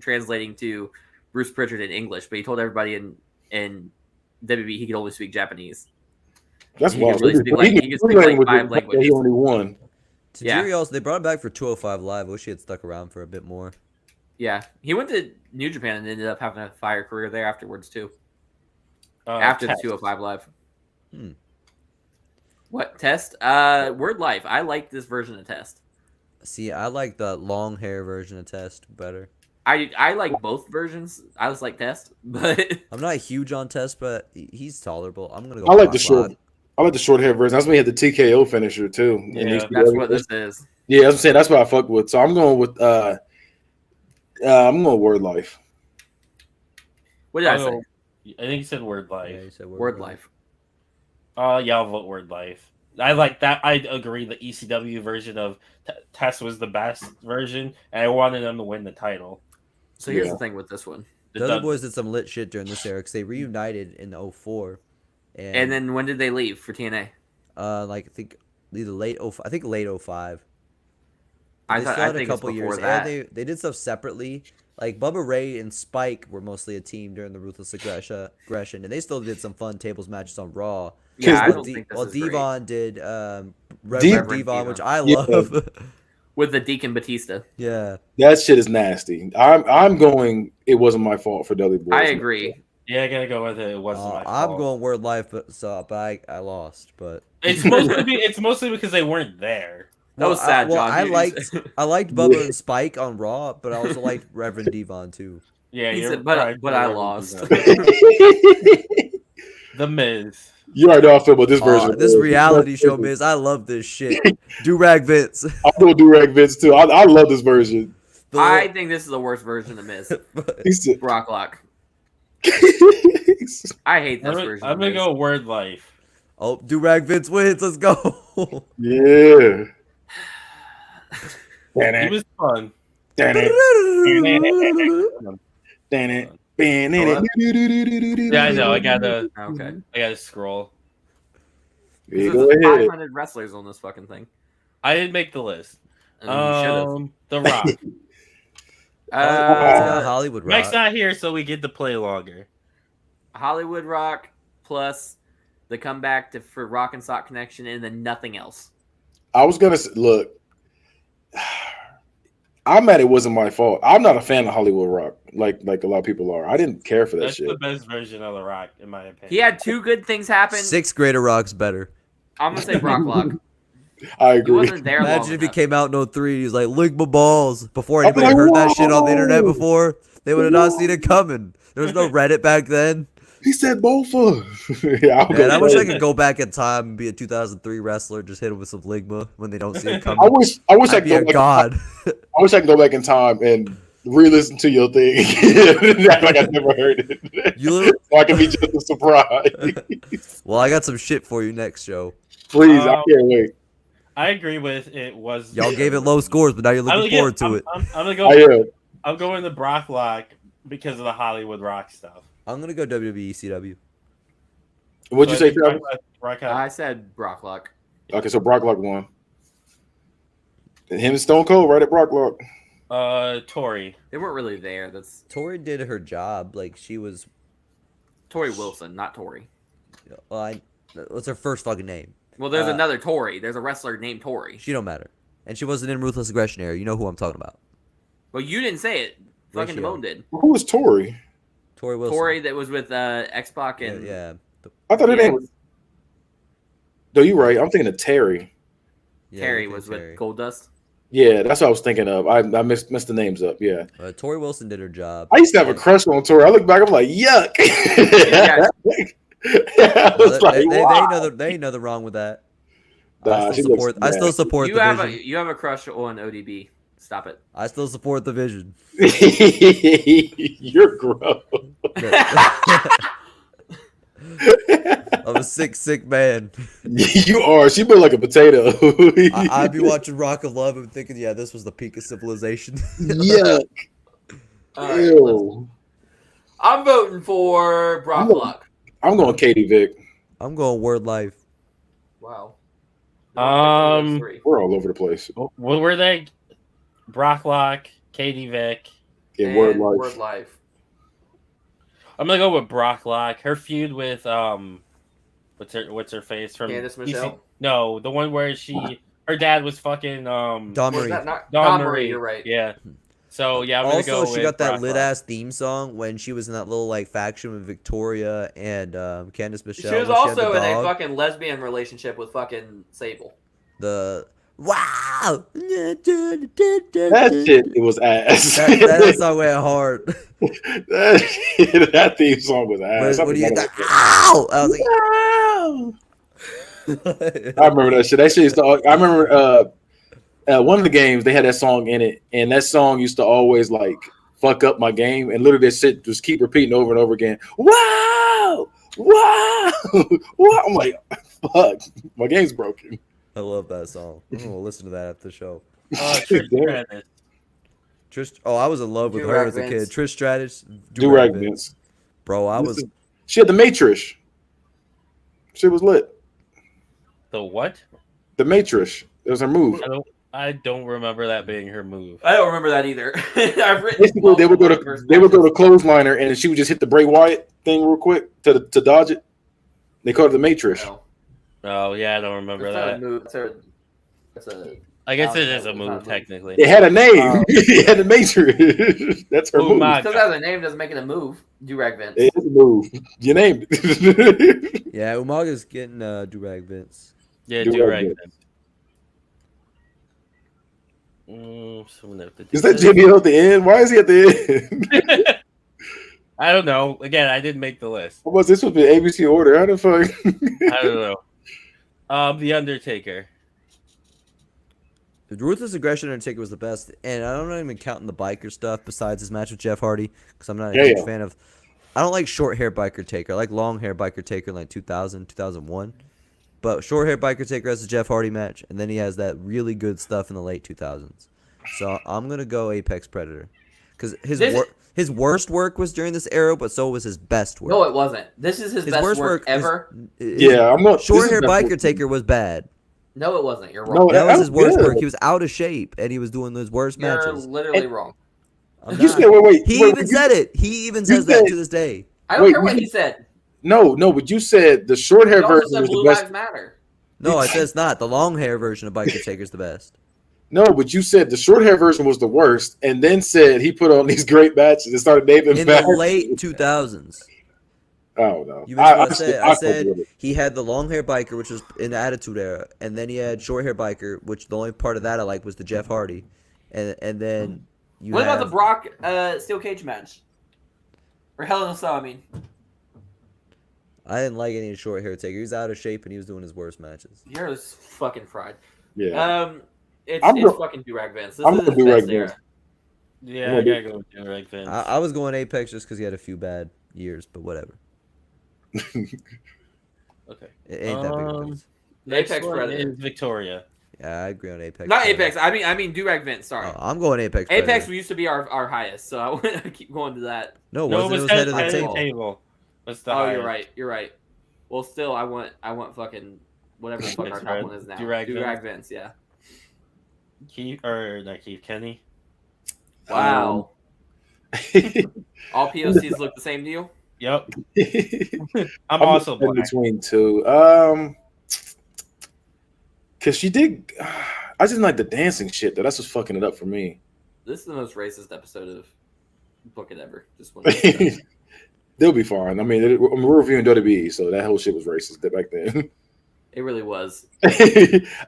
translating to Bruce Pritchard in English. But he told everybody in WWE he could only speak Japanese. That's He could wild. really speak like- he could speak like 5 languages. He only won. Tajiri Yeah. also, they brought him back for 205 Live. I wish he had stuck around for a bit more. Yeah, he went to New Japan and ended up having a fire career there afterwards too. After the Test. 205 Live. Hmm. What test? Word Life. I like this version of test. See, I like the long hair version of Test better. I like both versions. I just like test, but I'm not huge on Test, but he's tolerable. I'm gonna go. I like the Brock short. Lock. I like the short hair version. That's when he had the TKO finisher too. in Yeah, ECW. that's what this is. Yeah, I'm saying that's what I fuck with. So I'm going with I'm going Word Life. What did I I'll say? go- I think you said Word Yeah, Life. you said Word Life. Yeah, I'll vote Word Life. I like that. I agree. The ECW version of Test was the best version, and I wanted them to win the title. So here's Yeah. the thing with this one. The other boys did some lit shit during this era because they reunited in 04. And then when did they leave for TNA? like I think either late 05, I think late 05. I They thought still I had think it's before and that. they did stuff separately. Like Bubba Ray and Spike were mostly a team during the Ruthless Aggression, and they still did some fun tables matches on Raw. Yeah, I Well, don't think this Well, is great. Devon did Reverend Devon, Devon. which I Yeah. love. With the Deacon Batista. Yeah, That shit is nasty. I'm going. It wasn't my fault for Dudley Boyz. I agree. Yeah, I gotta go with it. It wasn't my I'm fault. going Word Life, but I lost. But It's mostly because they weren't there. That was sad, John. I You- liked Bubba and Spike on Raw, but I also liked Reverend Devon too. Yeah, He you're said, but right, I you're lost. right. The Miz. You already know how I feel about this version. This reality show, Miz, I love this shit. Do rag Vince. I'm gonna do Rag Vince too. I love this version. I think this is the worst version of Miz. He said, Brock Lock. I hate this version. I'm of gonna Miz. go Word Life. Oh, Durag Vince wins. Let's go. yeah. He was fun. Yeah, Yeah, I know. I gotta Okay. scroll. Yeah, There's go ahead. 500 wrestlers on this fucking thing. I didn't make the list. And you should have. The Rock. Hollywood Rock. Mike's not here, so we get to play longer. Hollywood Rock plus the comeback for Rock and Sock Connection, and then nothing else. I was gonna say, look. I'm mad it wasn't my fault. I'm not a fan of Hollywood Rock, like a lot of people are. I didn't care for that That's shit. the best version of The Rock, in my opinion. He had two good things happen. Sixth grader Rock's better. I'm gonna say Brock Lock. I He agree. wasn't there long Imagine if he enough. came out in 03, he's like, lick my balls. Before I'd be anybody like, heard that shit on the internet whoa. before, they would have not seen it coming. There was no Reddit back then. He said Bofa. Yeah, Man, I wish I could go back in time and be a 2003 wrestler, just hit him with some ligma when they don't see it coming. I wish I I'd could be go a back. god. I wish I could go back in time and re-listen to your thing again. Act like I never heard it. You- So I can be just as surprised. Well, I got some shit for you next show. Please, I can't wait. I agree with it. Was Y'all gave it low scores, but now you're looking forward to it. I'm gonna I go. am. I'm going to Brock Lock because of the Hollywood Rock stuff. I'm gonna go WWE CW. What'd you say, Brock, Travis? Brock, I said Brock Lock. Okay, so Brock Lock won. And him and Stone Cold right at Brock Lock. Tori. They weren't really there. That's Tori did her job. Like she was. Tori Wilson, not Tori. Well, what's her first fucking name? Well, there's another Tori. There's a wrestler named Tori. She don't matter, and she wasn't in Ruthless Aggression Era. You know who I'm talking about? Well, you didn't say it. Fucking Ratio. Damone did. Who was Tori? Tori Wilson. Tori that was with X-Pac Yeah, and yeah. I thought her Yeah. name was. No, you're right. I'm thinking of Terry. Terry okay, was Terry. with Goldust. Yeah, that's what I was thinking of. I messed the names up. Yeah. Tori Wilson did her job. I used to have a crush on Tori. I look back, I'm like, yuck. Yeah. I was Well, like, wow. they ain't nothing wrong with that. Nah, I she still looks support. I still nasty. support You the have vision. you have a crush on ODB. Stop it. I still support the vision. You're gross. I'm a sick man. You are. She built like a potato. I'd be watching Rock of Love and thinking, yeah, this was the peak of civilization. Yuck. All right, Ew. I'm voting for Brock Lock. I'm going Katie Vick. I'm going Word Life. Wow. We're all over the place. What were they? Brock Lock, Katie Vick. In and word life. Word Life. I'm gonna go with Brock Lock. Her feud with what's her face from Candice Michelle? No, the one where her dad was fucking Dawn Was Marie. that not Dawn Marie? Marie. You're right. Yeah. So yeah, I'm gonna go Also, she with got that Brock lit Lock. ass theme song when she was in that little like faction with Victoria and Candice Michelle. She was when had the also in a dog. fucking lesbian relationship with fucking Sable. The wow. That shit, it was ass. that song went hard. that theme song was ass. When you get that ow, I was like, I remember that shit. That shit used to. I remember one of the games they had that song in it, and that song used to always like fuck up my game, and literally that shit just keep repeating over and over again. Wow, wow, wow. I'm like, fuck, my game's broken. I love that song. I'm gonna listen to that after the show. Trish Stratus. Trish, I was in love with her as a kid. Trish Stratus, Do-rag Vince. Bro, I was. She had the Matrix. She was lit. The what? The Matrix. It was her move. I don't remember that being her move. I don't remember that either. I've written. Basically, they would go to clothesliner, and she would just hit the Bray Wyatt thing real quick to dodge it. They called it the Matrix. No. Oh yeah, I don't remember That's not a that. move. That's a I guess it is a It's not a move move. technically. It had a name. It had a Matrix. That's her Oh move. my Because God. as a name doesn't make it a move. Do-rag Vince. It is a move. You named it. Yeah, Umaga's getting Durag Vince. Yeah, Do do rag right. Is that Jimmy at the end? Why is he at the end? I don't know. Again, I didn't make the list. What was this? Supposed to be ABC order? How the fuck? I don't know. The Undertaker. Ruthless Aggression Undertaker was the best, and I don't even count in the biker stuff besides his match with Jeff Hardy because I'm not a huge fan of. I don't like short hair biker Taker. I like long hair biker Taker in like 2000, 2001. But short hair biker Taker has a Jeff Hardy match, and then he has that really good stuff in the late 2000s. So I'm gonna go Apex Predator because his worst work was during this era, but so was his best work. No, it wasn't. This is his best worst work ever. I'm not. Short hair biker Taker was bad. No, it wasn't. You're wrong. No, That was his worst good. work. He was out of shape, and he was doing those worst You're matches. literally wrong. You said wait. He even said it. He even says that to this day. I don't care what he said. No, but you said the short hair He also version said was Blue the best. Lives Matter. No, I said it's not. The long hair version of biker Taker is the best. No, but you said the short hair version was the worst, and then said he put on these great matches and started naming In back. the late 2000s. Oh no! You missed what I said. I said with it. he had the long hair biker, which was in the Attitude Era, and then he had short hair biker, which the only part of that I liked was the Jeff Hardy, and then you. What have, about the Brock steel cage match? Or Hell in a Cell, I mean. I didn't like any short hair Taker. He was out of shape and he was doing his worst matches. You're fucking fried. Yeah. It's I'm fucking Durag Vince. This I'm is gonna his Durag best Vince. era. Yeah, I gotta go with Durag Vince. I was going Apex just because he had a few bad years, but whatever. Okay. It ain't that big of a difference. Next Apex one Predator. is Victoria. Yeah, I agree on Apex. Not Predator. Apex. I mean Durag Vince. Sorry. Oh, I'm going Apex. Apex Predator. used to be our highest, so I want to keep going to that. No, No, it it was head of the head of table. the table. What's the Oh, highest? you're right. You're right. Well, still, I want fucking whatever the fuck our It's top red. one is now. Durag Durag Vince. Yeah. Keith Kenny. Wow. All POCs look the same to you? Yep. I'm also in black. between two. Cause she did. I just like the dancing shit though. That's what's fucking it up for me. This is the most racist episode of Book It Ever. Just want to They'll be fine. I mean, we're reviewing WWE, so that whole shit was racist back then. It really was.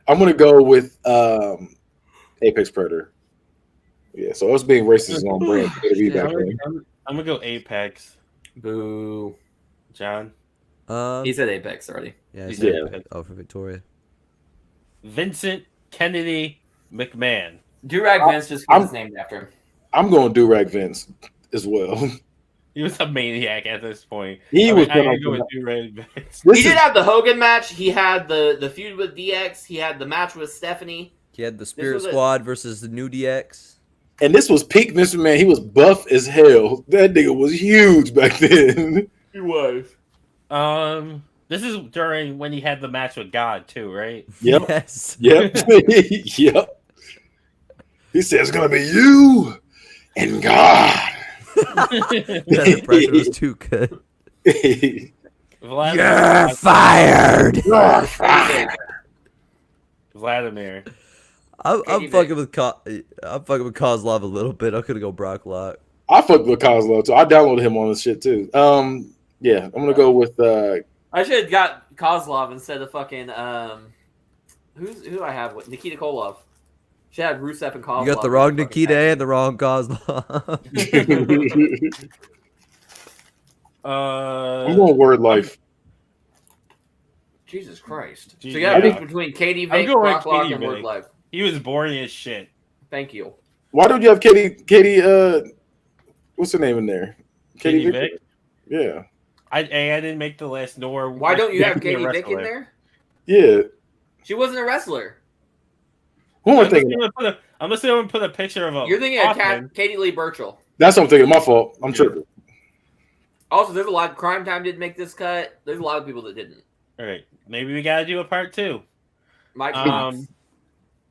I'm gonna go with Apex Predator. Yeah, so us being racist is on brand for WWE back then. I'm gonna go Apex. Boo. John. He said Apex already. Yeah, He I said said Apex. Oh, for Victoria. Vincent Kennedy McMahon. Durag Vince just because it's named after him. I'm going Durag Vince as well. He was a maniac at this point. He was I gotta gonna go with Durag Vince. This He is- did have the Hogan match. He had the feud with DX. He had the match with Stephanie. He had the Spirit was it. Squad versus the New DX. and this was peak Mr. Man. He was buff as hell. That nigga was huge back then. He was. This is during when he had the match with God too, right? Yep. Yes. Yep. Yep. He said it's gonna be you and God. The pressure was too good. Vladimir. fired. Vladimir. I'm Katie fucking with I'm fucking with Kozlov a little bit. I'm gonna go Brock Lock. I fucked with Kozlov too. I downloaded him on this shit too. Yeah, I'm gonna go with I should have got Kozlov instead of fucking who do I have with Nikita Koloff? Should have Rusev and Kozlov. You got the wrong Nikita and the wrong Kozlov. I'm going Word Life. Jesus Christ. So Gee, you got to yeah. pick between Katie I'm Vick, going Brock Lock, Katie and Word Vick. Life. He was boring as shit. Thank you. Why don't you have Katie what's her name in there? Katie Vick. Yeah. I didn't make the list. Nor Why don't you have Katie Katie Vick in there? Yeah. She wasn't a wrestler. Who am I I'm just thinking? gonna put a picture of a. You're thinking of Hoffman. Katie Lee Burchill. That's what I'm thinking. My fault. I'm tripping. Also, there's a lot. Crime Time didn't make this cut. There's a lot of people that didn't. All right, maybe we gotta do a part two. Mike Fox,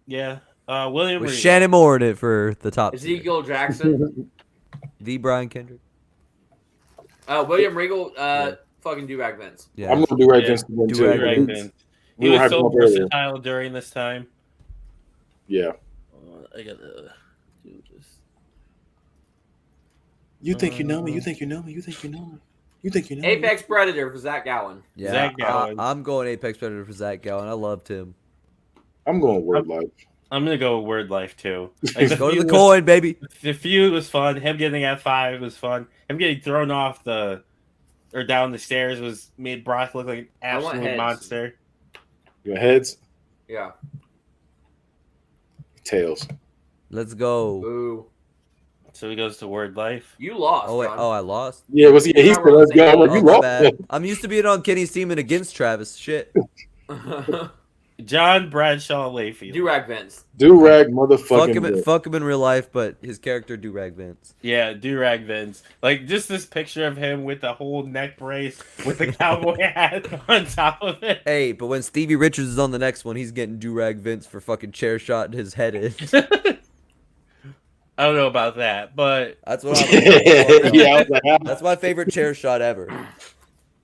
Yeah. William With Regal. Shannon Moore in it for the top. tier. Ezekiel Jackson, The Brian Kendrick. William Regal, fucking Durag Vince. Yeah. I'm gonna do right Yeah. against the one Do too. right Durag Vince. Vince. We He were was hyping so up earlier. versatile during this time. Yeah. I gotta do this. You think you know me? You think you know me? You think you know me? You think you know me? Apex Predator for Zach Gowen. Yeah, Zach Gowen. I'm going Apex Predator for Zach Gowen. I loved him. I'm going Word Life. I'm gonna go with Word Life too. Like, Go to the feud coin, baby. The feud was fun. Him getting F5 was fun. Him getting thrown off or down the stairs made Brock look like an I want absolute heads. monster. Your heads. Yeah. Tails. Let's go. Boo. So he goes to Word Life. You lost. Oh wait, John. oh I lost. Yeah, he said, let's go. I'm like, Oh you my lost. bad. I'm used to being on Kenny's team and against Travis. Shit. John Bradshaw Layfield. Durag Vince. Do-rag motherfucking. Fuck him in real life, but his character Durag Vince. Yeah, Durag Vince. Like, just this picture of him with the whole neck brace with the cowboy hat on top of it. Hey, but when Stevie Richards is on the next one, he's getting Durag Vince for fucking chair shot in his head in. I don't know about that, but That's what I'm Yeah, I was like, ah. That's my favorite chair shot ever.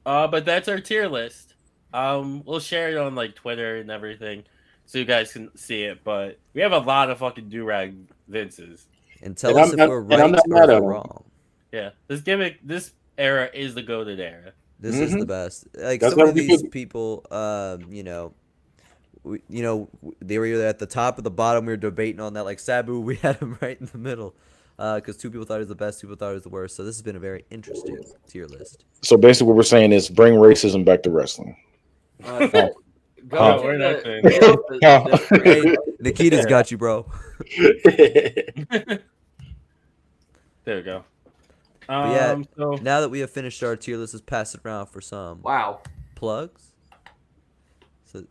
but that's our tier list. We'll share it on like Twitter and everything, so you guys can see it. But we have a lot of fucking Durag Vinces. And tell us if we're right I'm not or mad if at we're him. wrong. Yeah, this era is the goated era. This is the best. Like That's some why of these people, they were either at the top or the bottom. We were debating on that. Like Sabu, we had him right in the middle, because two people thought he was the best, two people thought he was the worst. So this has been a very interesting tier list. So basically, what we're saying is bring racism back to wrestling. Go Oh, to we're not the- saying the- Hey, Nikita's got you, bro. There we go. But yeah, So now that we have finished our tier list, let's pass it around for some Wow. plugs. So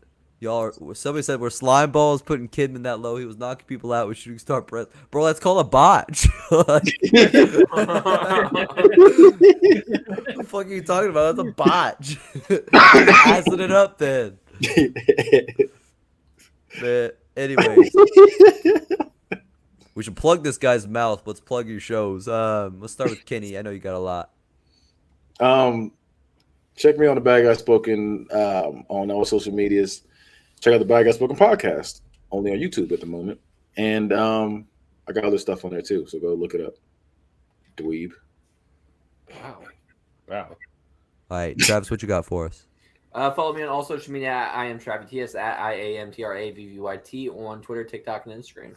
somebody said we're slime balls putting Kidman that low. He was knocking people out with shooting star press. Bro, that's called a botch. What the fuck are you talking about? That's a botch. Passing it up then. But anyways, we should plug this guy's mouth. Let's plug your shows. Let's start with Kenny. I know you got a lot. Check me on the Bad Guy Spoken on all social medias. Check out the Bad Guy Spoken podcast, only on YouTube at the moment. And I got other stuff on there too, so go look it up. Dweeb. wow. All right, Travis, what you got for us? Follow me on all social media at I am TraviTS at IAMTRAVVYT on Twitter, TikTok, and Instagram.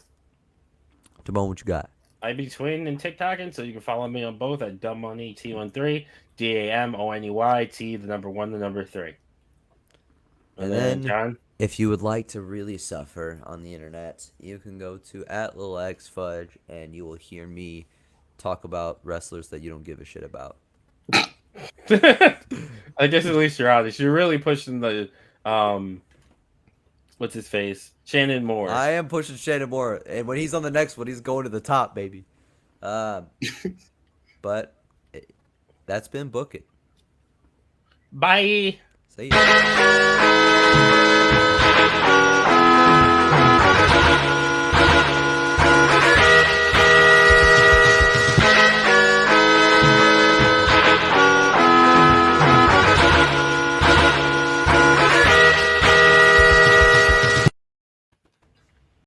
Timon, what you got? I be twin and TikToking, so you can follow me on both at DumbMoneyT13, DAMONEYT, the number 1, the number 3. And then John. if you would like to really suffer on the internet, you can go to @LilXFudge and you will hear me talk about wrestlers that you don't give a shit about. I guess at least you're honest. You're really pushing the what's his face? Shannon Moore. I am pushing Shannon Moore, and when he's on the next one, he's going to the top, baby. But that's been Book It. Bye. See ya.